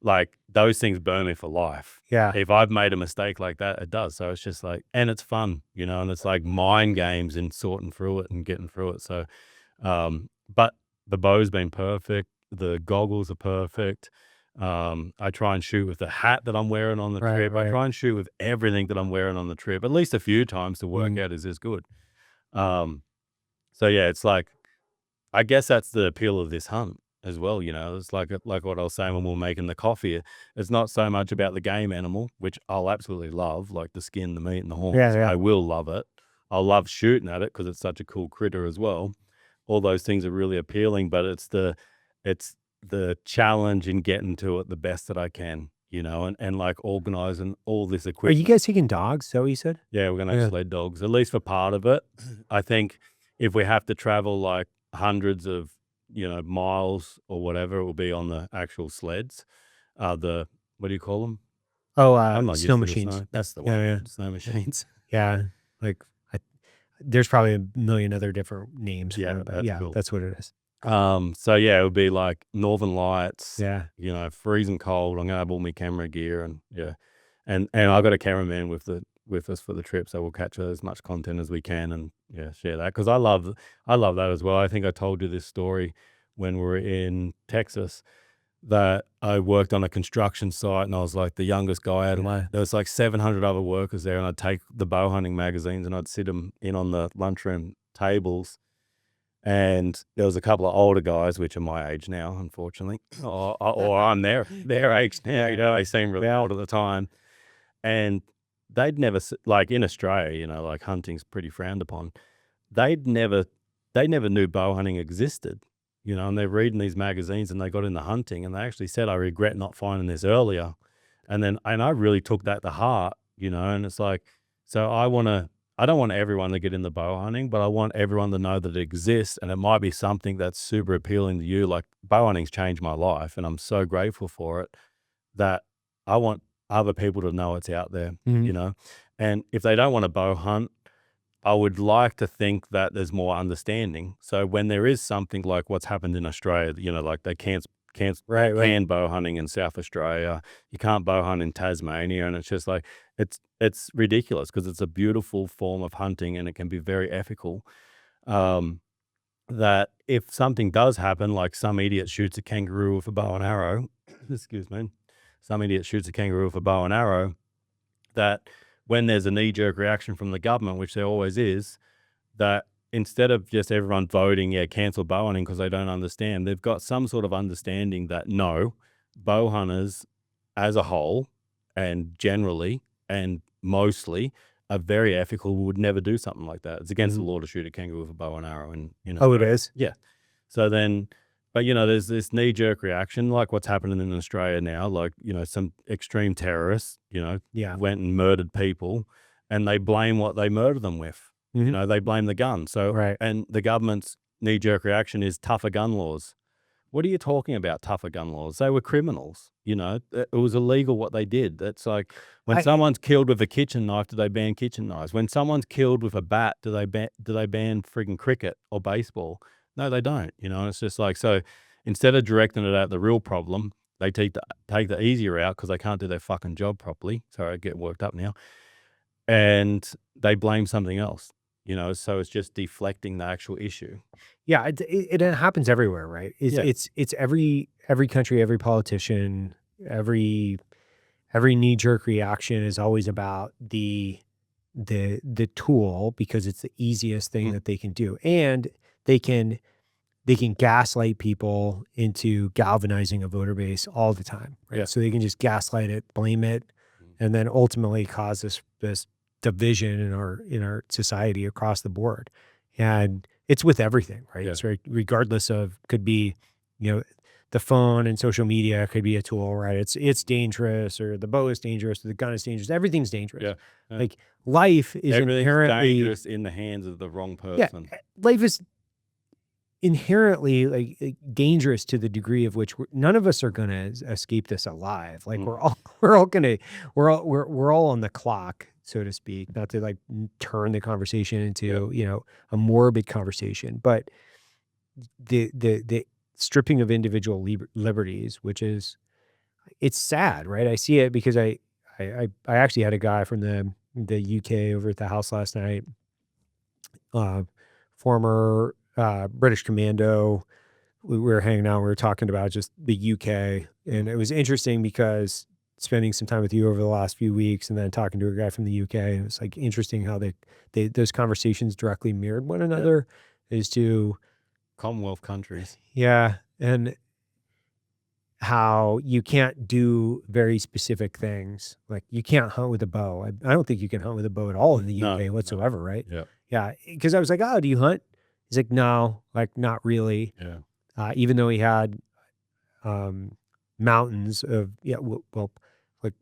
like, those things burn me for life. Yeah. If I've made a mistake like that, it does. So it's just like, and it's fun, and it's like mind games in sorting through it and getting through it. So, but the bow's been perfect. The goggles are perfect. I try and shoot with the hat that I'm wearing on the trip. I try and shoot with everything that I'm wearing on the trip, at least a few times to work out is this good. So yeah, it's like, I guess that's the appeal of this hunt as well. It's like what I was saying when we were making the coffee. It's not so much about the game animal, which I'll absolutely love, like the skin, the meat and the horns. I will love it. I'll love shooting at it because it's such a cool critter as well. All those things are really appealing, but it's the challenge in getting to it the best that I can, and like organizing all this Are equipment. you guys taking dogs? So you said? Yeah, we're going to have sled dogs, at least for part of it. I think if we have to travel like hundreds of, miles or whatever, it will be on the actual sleds. What do you call them? Oh, I'm not snow used to the machines. snow. That's the one. Snow machines. Yeah. Like, there's probably a million other different names. Yeah, for it, but that's cool. that's what it is. So yeah, it would be like Northern Lights. Yeah. Freezing cold. I'm gonna have all my camera gear and and I got a cameraman with us for the trip, so we'll catch as much content as we can and share that because I love that as well. I think I told you this story when we were in Texas that I worked on a construction site and I was like the youngest guy out of there was like 700 other workers there, and I'd take the bow hunting magazines and I'd sit them in on the lunchroom tables. And there was a couple of older guys, which are my age now, unfortunately, or I'm their age now. They seem really old at the time, and they'd never like in Australia, like hunting's pretty frowned upon. They never knew bow hunting existed, and they're reading these magazines and they got into hunting and they actually said, I regret not finding this earlier. And I really took that to heart, and it's like, so I don't want everyone to get into bow hunting, but I want everyone to know that it exists and it might be something that's super appealing to you. Like bow hunting's changed my life and I'm so grateful for it that I want other people to know it's out there, and if they don't want to bow hunt, I would like to think that there's more understanding. So when there is something like what's happened in Australia, like they can't ban bow hunting in South Australia, you can't bow hunt in Tasmania, and it's just like it's ridiculous because it's a beautiful form of hunting and it can be very ethical. that if something does happen, like some idiot shoots a kangaroo with a bow and arrow, excuse me, some idiot shoots a kangaroo with a bow and arrow, that when there's a knee-jerk reaction from the government, which there always is, that instead of just everyone voting, yeah, cancel bow hunting because they don't understand, they've got some sort of understanding that no, bow hunters as a whole and generally and mostly are very ethical, would never do something like that. It's against the law to shoot a kangaroo with a bow and arrow. And, Oh, it is? yeah. So then, but, there's this knee-jerk reaction, like what's happening in Australia now, like, some extreme terrorists, Yeah. went and murdered people, and they blame what they murdered them with. They blame the gun. So, Right. and the government's knee-jerk reaction is tougher gun laws. What are you talking about, tougher gun laws? They were criminals, It was illegal what they did. That's like when someone's killed with a kitchen knife, do they ban kitchen knives? When someone's killed with a bat, do they ban frigging cricket or baseball? No, they don't, and it's just like, so instead of directing it at the real problem, they take the easier route because they can't do their fucking job properly. Sorry, I get worked up now. And they blame something else, so it's just deflecting the actual issue. Yeah, it happens everywhere, right? It's every country, every politician, every knee-jerk reaction is always about the tool because it's the easiest thing that they can do. And they can gaslight people into galvanizing a voter base all the time, right? Yeah. So they can just gaslight it, blame it, and then ultimately cause this division in our society across the board. And it's with everything, right? Yeah. It's regardless of, could be, the phone and social media could be a tool, right? It's dangerous, or the bow is dangerous, or the gun is dangerous. Everything's dangerous. Yeah. Like life is Everything's inherently dangerous in the hands of the wrong person. life is inherently like dangerous to the degree of which none of us are going to escape this alive. Like we're all on the clock, so to speak, not to like turn the conversation into, a morbid conversation, but the stripping of individual liberties, which is, it's sad, right? I see it because I actually had a guy from the UK over at the house last night, former British commando. We were hanging out, we were talking about just the UK, and it was interesting because spending some time with you over the last few weeks and then talking to a guy from the UK, and it was like interesting how those conversations directly mirrored one another as to Commonwealth countries. Yeah. And how you can't do very specific things. Like you can't hunt with a bow. I don't think you can hunt with a bow at all in the UK whatsoever, right? Yeah. Yeah. Because I was like, oh, do you hunt? He's like, no, like not really. Yeah. Even though he had mountains of, like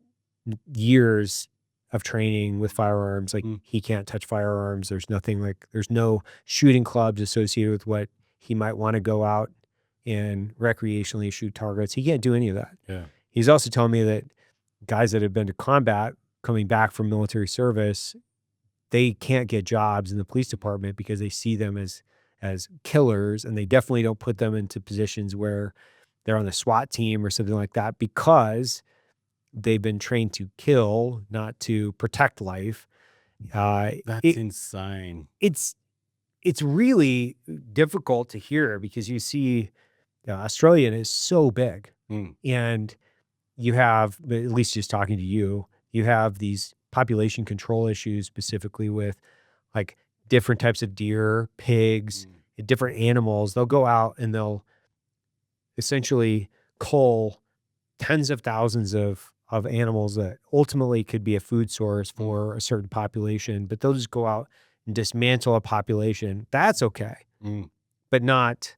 years of training with firearms, like he can't touch firearms. There's nothing like, there's no shooting clubs associated with what he might want to go out and recreationally shoot targets. He can't do any of that. Yeah. He's also telling me that guys that have been to combat coming back from military service, they can't get jobs in the police department because they see them as killers, and they definitely don't put them into positions where they're on the SWAT team or something like that because they've been trained to kill, not to protect life. That's insane. It's really difficult to hear because you see Australia is so big, and you have, at least just talking to you, you have these population control issues specifically with like different types of deer, pigs, different animals. They'll go out and they'll essentially cull tens of thousands of animals that ultimately could be a food source for a certain population, but they'll just go out and dismantle a population. That's okay. But not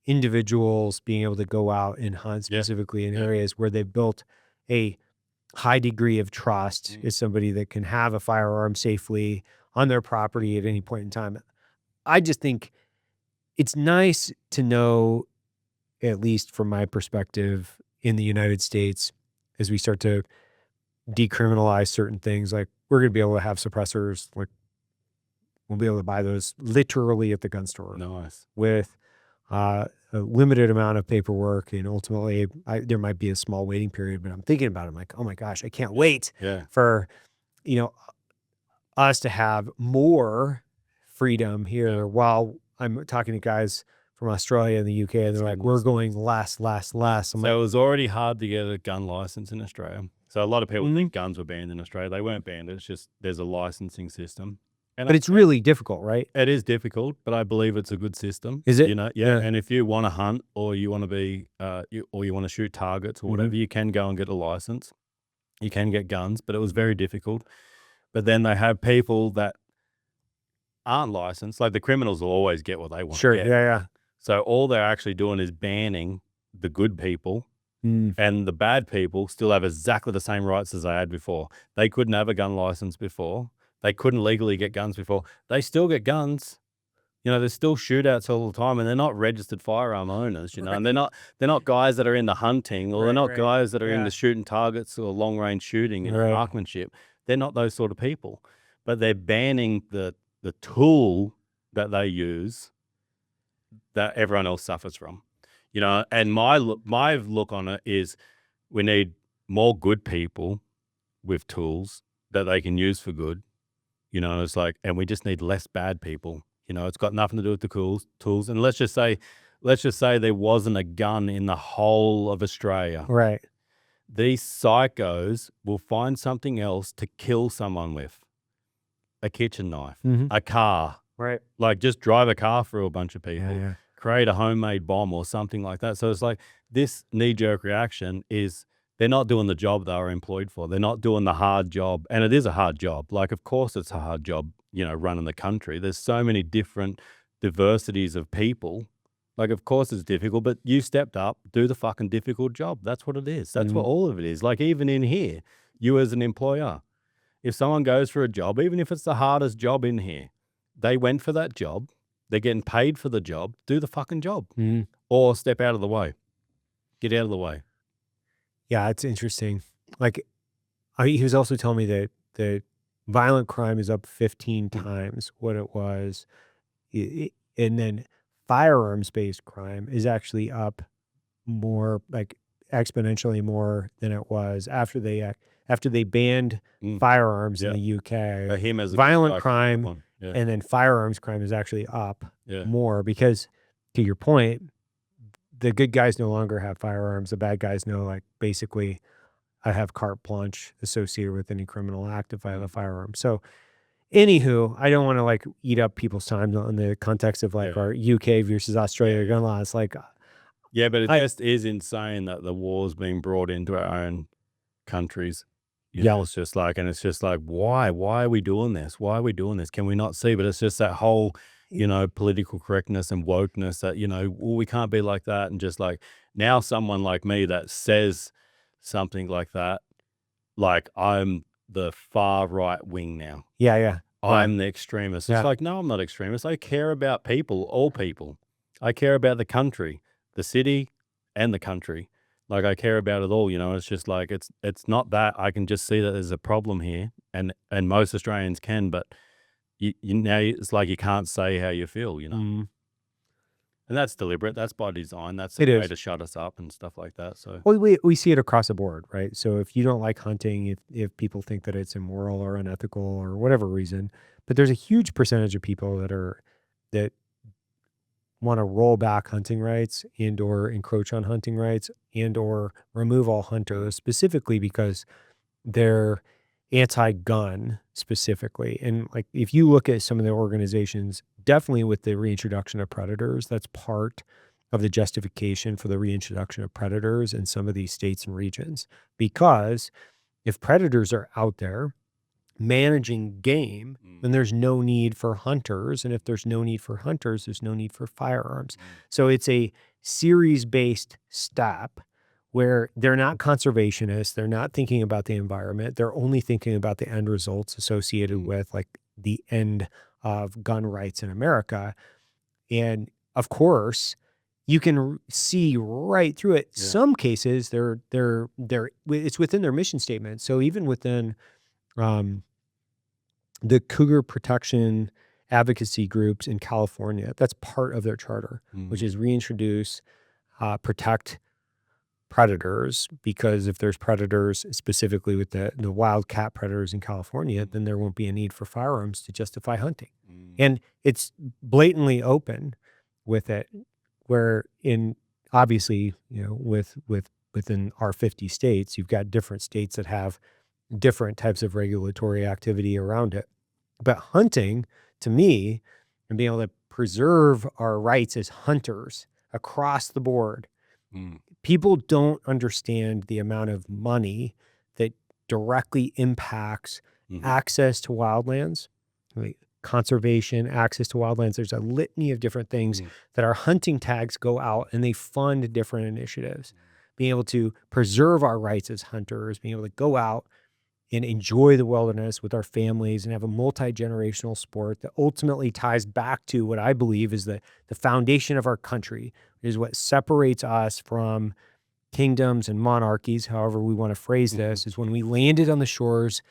individuals being able to go out and hunt specifically in areas where they've built a high degree of trust as somebody that can have a firearm safely on their property at any point in time. I just think it's nice to know, at least from my perspective in the United States, as we start to decriminalize certain things, like we're going to be able to have suppressors, like we'll be able to buy those literally at the gun store. Nice. With a limited amount of paperwork, and ultimately there might be a small waiting period, but I'm thinking about it. I'm like, oh my gosh, I can't wait for, us to have more freedom here while I'm talking to guys from Australia and the UK, and they're like, we're going last. I'm So like, it was already hard to get a gun license in Australia. So a lot of people think guns were banned in Australia. They weren't banned. It's just there's a licensing system. And but it's really difficult, right? it is difficult, but I believe it's a good system. Is it? You know, yeah. And if you want to hunt or you want to be, you want to shoot targets or whatever, you can go and get a license. You can get guns, but it was very difficult. But then they have people that aren't licensed. Like the criminals will always get what they want. Sure. To get. Yeah. So all they're actually doing is banning the good people, Mm. and the bad people still have exactly the same rights as they had before. They couldn't have a gun license before. They couldn't legally get guns before. They still get guns. You know, there's still shootouts all the time, and they're not registered firearm owners. You know, and they're not guys that are into hunting, or they're not guys that are into shooting targets or long range shooting and marksmanship. They're not those sort of people. But they're banning the tool that they use that everyone else suffers from. You know, and my look on it is we need more good people with tools that they can use for good. You know, it's like, and we just need less bad people. You know, it's got nothing to do with the tools. And let's just say there wasn't a gun in the whole of Australia. Right. These psychos will find something else to kill someone with. A kitchen knife, a car. Right. Like just drive a car through a bunch of people. Yeah. Create a homemade bomb or something like that. So it's like this knee-jerk reaction is they're not doing the job they were employed for. They're not doing the hard job. And it is a hard job. Like, of course it's a hard job, you know, running the country. There's so many different diversities of people. Like, of course it's difficult, but you stepped up, do the fucking difficult job. That's what it is. That's what all of it is. Like, even in here, you as an employer, if someone goes for a job, even if it's the hardest job in here, they went for that job. They're getting paid for the job. Do the fucking job. Or step out of the way. Get out of the way. Yeah, it's interesting. Like, he was also telling me that the violent crime is up 15 times what it was. And then firearms-based crime is actually up more, like exponentially more than it was after they banned firearms in the UK. Him as a violent crime and then firearms crime is actually up more because, to your point, the good guys no longer have firearms. The bad guys know, like, basically, I have carte blanche associated with any criminal act if I have a firearm. So, anywho, I don't want to like eat up people's time in the context of like our UK versus Australia gun laws. Like, yeah, but it just is insane that the war's being brought into our own countries. You know, it's just like, and it's just like, why are we doing this? Why are we doing this? Can we not see? But it's just that whole, you know, political correctness and wokeness that, you know, well, we can't be like that. And just like now someone like me that says something like that, like I'm the far right wing now. Yeah. I'm the extremist. It's like, no, I'm not extremist. I care about people, all people. I care about the country, the city and the country. Like I care about it all, you know. It's just like it's not that. I can just see that there's a problem here, and most Australians can, but you now it's like you can't say how you feel, you know. And that's deliberate. That's by design. That's a way to shut us up and stuff like that. So we see it across the board, right? So if you don't like hunting, if people think that it's immoral or unethical or whatever reason, but there's a huge percentage of people that want to roll back hunting rights and or encroach on hunting rights and or remove all hunters specifically because they're anti-gun specifically. And like, if you look at some of the organizations, definitely with the reintroduction of predators, that's part of the justification for the reintroduction of predators in some of these states and regions. Because if predators are out there managing game, then there's no need for hunters. And if there's no need for hunters, there's no need for firearms. So it's a series-based step where they're not conservationists. They're not thinking about the environment. They're only thinking about the end results associated with like the end of gun rights in America. And of course, you can see right through it. Some cases they're it's within their mission statement. So even within the cougar protection advocacy groups in California, that's part of their charter, which is reintroduce, protect predators, because if there's predators specifically with the wildcat predators in California, then there won't be a need for firearms to justify hunting. And it's blatantly open with it, where in obviously, within our 50 states, you've got different states that have different types of regulatory activity around it. But hunting, to me, and being able to preserve our rights as hunters across the board, people don't understand the amount of money that directly impacts access to wildlands, like conservation, access to wildlands. There's a litany of different things that our hunting tags go out and they fund different initiatives. Being able to preserve our rights as hunters, being able to go out and enjoy the wilderness with our families and have a multi-generational sport that ultimately ties back to what I believe is the foundation of our country, is what separates us from kingdoms and monarchies, however we want to phrase this, is when we landed on the shores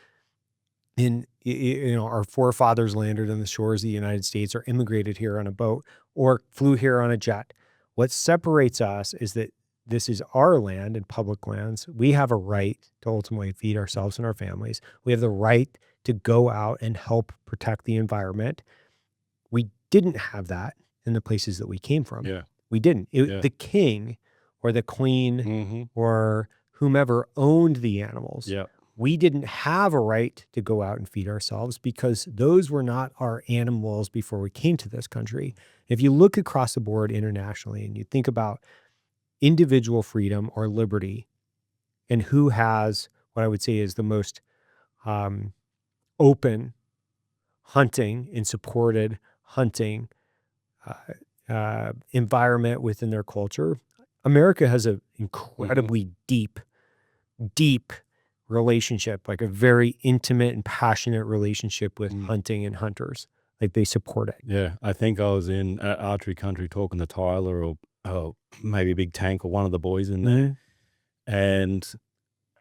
our forefathers landed on the shores of the United States or immigrated here on a boat or flew here on a jet. What separates us is that this is our land and public lands. We have a right to ultimately feed ourselves and our families. We have the right to go out and help protect the environment. We didn't have that in the places that we came from. Yeah. We didn't. The king or the queen or whomever owned the animals. Yeah. We didn't have a right to go out and feed ourselves because those were not our animals before we came to this country. If you look across the board internationally and you think about individual freedom or liberty and who has what I would say is the most open hunting and supported hunting environment within their culture, America has an incredibly deep relationship, like a very intimate and passionate relationship with hunting and hunters. Like they support it. Yeah. I think I was in archery country talking to Tyler or maybe Big Tank or one of the boys in there. And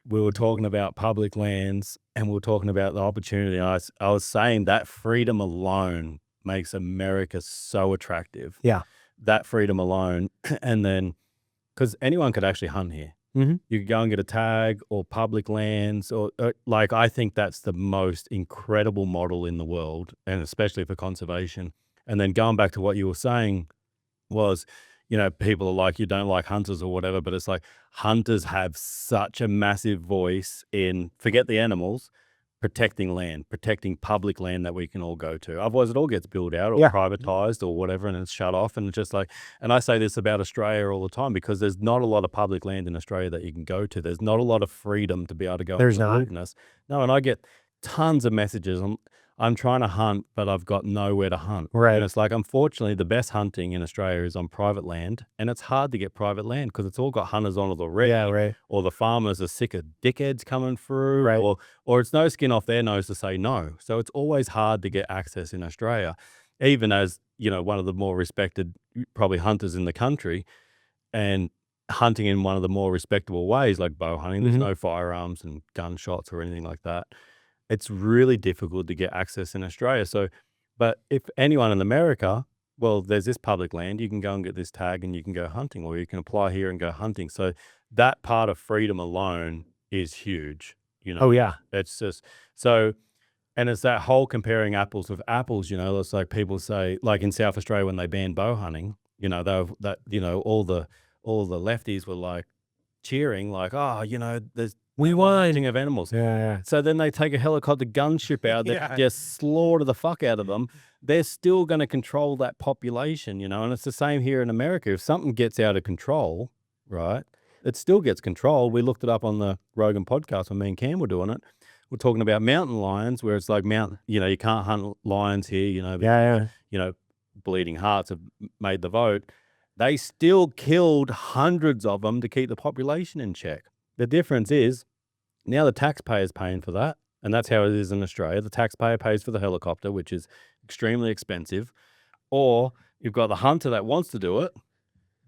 we were talking about public lands and we were talking about the opportunity. I was saying that freedom alone makes America so attractive. Yeah. That freedom alone. And then, because anyone could actually hunt here. You could go and get a tag or public lands or like, I think that's the most incredible model in the world, and especially for conservation. And then going back to what you were saying was, people are like, you don't like hunters or whatever, but it's like hunters have such a massive voice in, forget the animals, protecting land, protecting public land that we can all go to. Otherwise it all gets built out or privatized or whatever, and it's shut off. And it's just like, and I say this about Australia all the time because there's not a lot of public land in Australia that you can go to. There's not a lot of freedom to be able to go into the wilderness. No, and I get tons of messages. I'm trying to hunt, but I've got nowhere to hunt. Right. And it's like, unfortunately, the best hunting in Australia is on private land. And it's hard to get private land because it's all got hunters on it already. Yeah, right. Or the farmers are sick of dickheads coming through. Right. Or it's no skin off their nose to say no. So it's always hard to get access in Australia, even as, one of the more respected probably hunters in the country, and hunting in one of the more respectable ways like bow hunting. There's no firearms and gunshots or anything like that. It's really difficult to get access in Australia. So, but if anyone in America, well, there's this public land, you can go and get this tag and you can go hunting, or you can apply here and go hunting. So that part of freedom alone is huge, Oh yeah. It's just, so, and it's that whole comparing apples with apples, it's like people say, like in South Australia, when they banned bow hunting, all the lefties were like cheering, like, there's, we won of animals. Yeah. So then they take a helicopter gunship out there, just slaughter the fuck out of them. They're still going to control that population, and it's the same here in America. If something gets out of control, right, it still gets controlled. We looked it up on the Rogan podcast when me and Cam were doing it. We're talking about mountain lions, where it's like you can't hunt lions here, Bleeding Hearts have made the vote. They still killed hundreds of them to keep the population in check. The difference is now the taxpayer's paying for that, and that's how it is in Australia. The taxpayer pays for the helicopter, which is extremely expensive, or you've got the hunter that wants to do it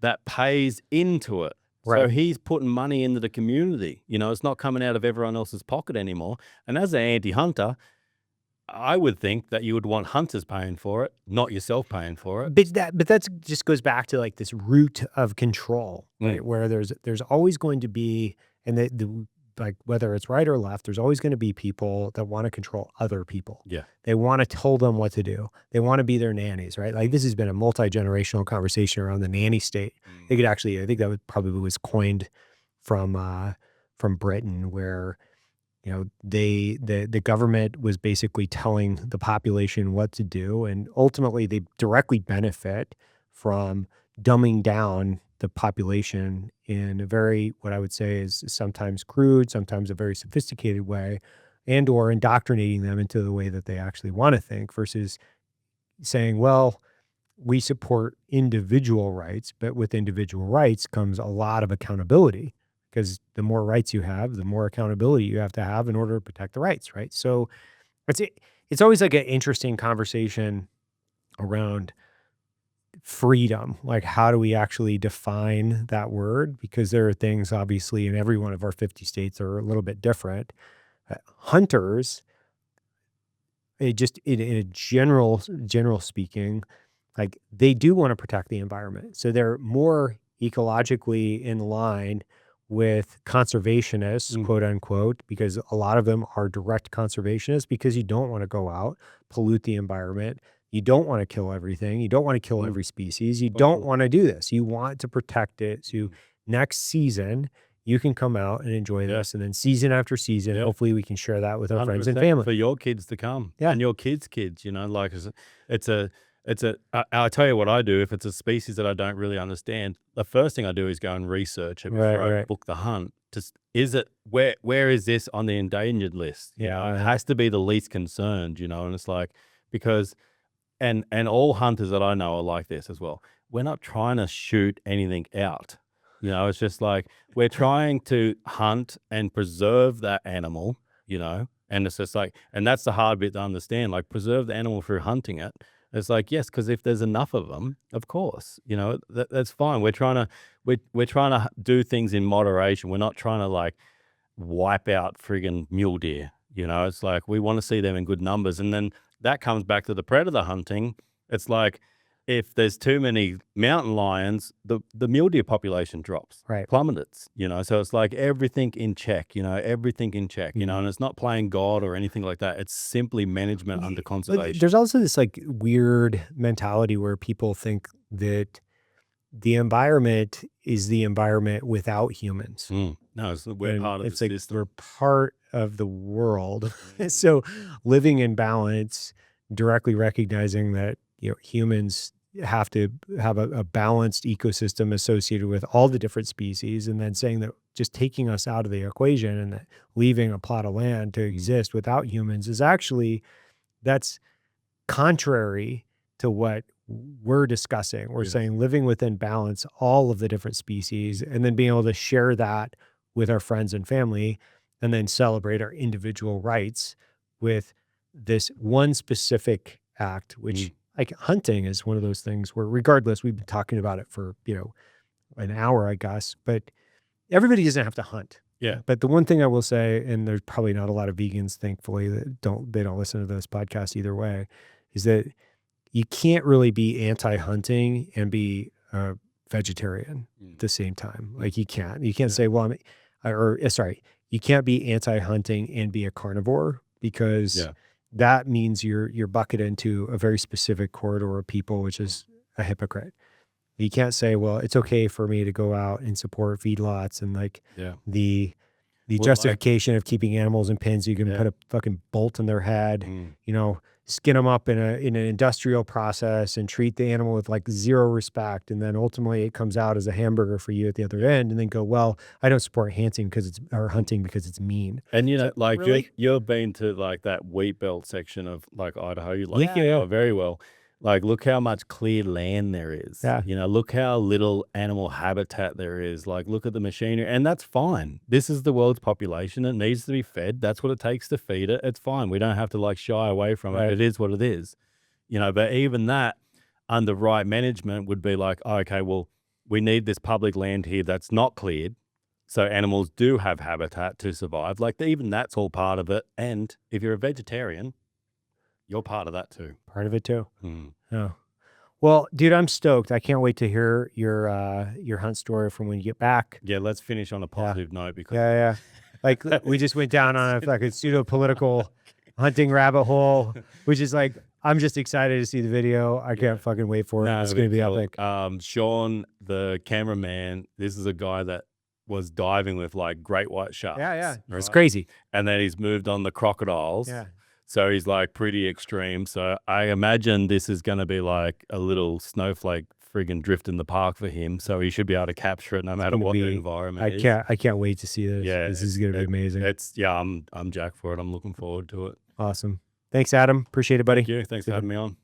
that pays into it. Right. So he's putting money into the community. It's not coming out of everyone else's pocket anymore. And as an anti-hunter, I would think that you would want hunters paying for it, not yourself paying for it. But that's just goes back to like this root of control, right? Where there's always going to be, and the like whether it's right or left, there's always going to be people that want to control other people. Yeah. They want to tell them what to do. They want to be their nannies, right? Like this has been a multi-generational conversation around the nanny state. They could actually, I think that probably was coined from Britain, where the government was basically telling the population what to do, and ultimately they directly benefit from dumbing down the population in a very, what I would say is sometimes crude, sometimes a very sophisticated way, and or indoctrinating them into the way that they actually want to think, versus saying, well, we support individual rights, but with individual rights comes a lot of accountability, because the more rights you have, the more accountability you have to have in order to protect the rights, right? So it's always like an interesting conversation around freedom. Like, how do we actually define that word? Because there are things, obviously, in every one of our 50 states that are a little bit different. Hunters, just in a general speaking, like they do want to protect the environment. So they're more ecologically in line with conservationists, quote unquote, because a lot of them are direct conservationists, because you don't want to go out, pollute the environment. You don't want to kill everything. You don't want to kill every species. You don't want to do this. You want to protect it. So next season, you can come out and enjoy this. And then season after season, hopefully we can share that with our friends and family. For your kids to come. Yeah. And your kids' kids, like I'll tell you what I do. If it's a species that I don't really understand, the first thing I do is go and research it before I book the hunt. Where is this on the endangered list? Yeah. It has to be the least concerned, and it's like, because, and all hunters that I know are like this as well. We're not trying to shoot anything out. It's just like, we're trying to hunt and preserve that animal, and it's just like, and that's the hard bit to understand, like preserve the animal through hunting it. It's like, yes, because if there's enough of them, of course, that's fine. We're trying to do things in moderation. We're not trying to like wipe out friggin' mule deer. It's like, we want to see them in good numbers. And then that comes back to the predator hunting. It's like, if there's too many mountain lions, the mule deer population drops, plummets, so it's like everything in check, and it's not playing God or anything like that. It's simply management under conservation. There's also this like weird mentality where people think that the environment is the environment without humans. No, we're part of the system. We're part of the world. So living in balance, directly recognizing that, humans have to have a balanced ecosystem associated with all the different species, and then saying that just taking us out of the equation and leaving a plot of land to exist without humans is actually, that's contrary to what we're discussing. We're saying living within balance, all of the different species, and then being able to share that with our friends and family, and then celebrate our individual rights with this one specific act, which like hunting is one of those things where, regardless, we've been talking about it for, an hour, I guess, but everybody doesn't have to hunt. Yeah. But the one thing I will say, and there's probably not a lot of vegans, thankfully, that don't listen to this podcast either way, is that you can't really be anti-hunting and be a vegetarian at the same time. Like you can't say, well, you can't be anti-hunting and be a carnivore, because that means you're bucketed into a very specific corridor of people, which is a hypocrite. You can't say, well, it's okay for me to go out and support feedlots and like the justification of keeping animals in pens. You can put a fucking bolt in their head, skin them up in an industrial process and treat the animal with like zero respect. And then ultimately it comes out as a hamburger for you at the other end, and then go, well, I don't support hunting because it's mean. And really? you've been to like that wheat belt section of like Idaho. You like it very well. Like, look how much cleared land there is. Yeah. Look how little animal habitat there is. Like, look at the machinery. And that's fine. This is the world's population. It needs to be fed. That's what it takes to feed it. It's fine. We don't have to like shy away from it. It is what it is. But even that, under right management, would be like, oh, okay, well, we need this public land here that's not cleared, so animals do have habitat to survive. Like, even that's all part of it. And if you're a vegetarian, You're part of that too. Part of it too. Mm. Oh. Well, dude, I'm stoked. I can't wait to hear your hunt story from when you get back. Yeah, let's finish on a positive note because Yeah. Like we just went down on a fucking pseudo political hunting rabbit hole, which is like, I'm just excited to see the video. I can't fucking wait for it. It's going to be epic. Sean, the cameraman, this is a guy that was diving with like great white sharks. Yeah. right? It's crazy. And then he's moved on the crocodiles. Yeah. So he's like pretty extreme. So I imagine this is going to be like a little snowflake friggin' drift in the park for him. So he should be able to capture it no matter what the environment is. I can't wait to see this. Yeah, this is going to be amazing. I'm jacked for it. I'm looking forward to it. Awesome. Thanks, Adam. Appreciate it, buddy. Thank you. Thanks for having me on.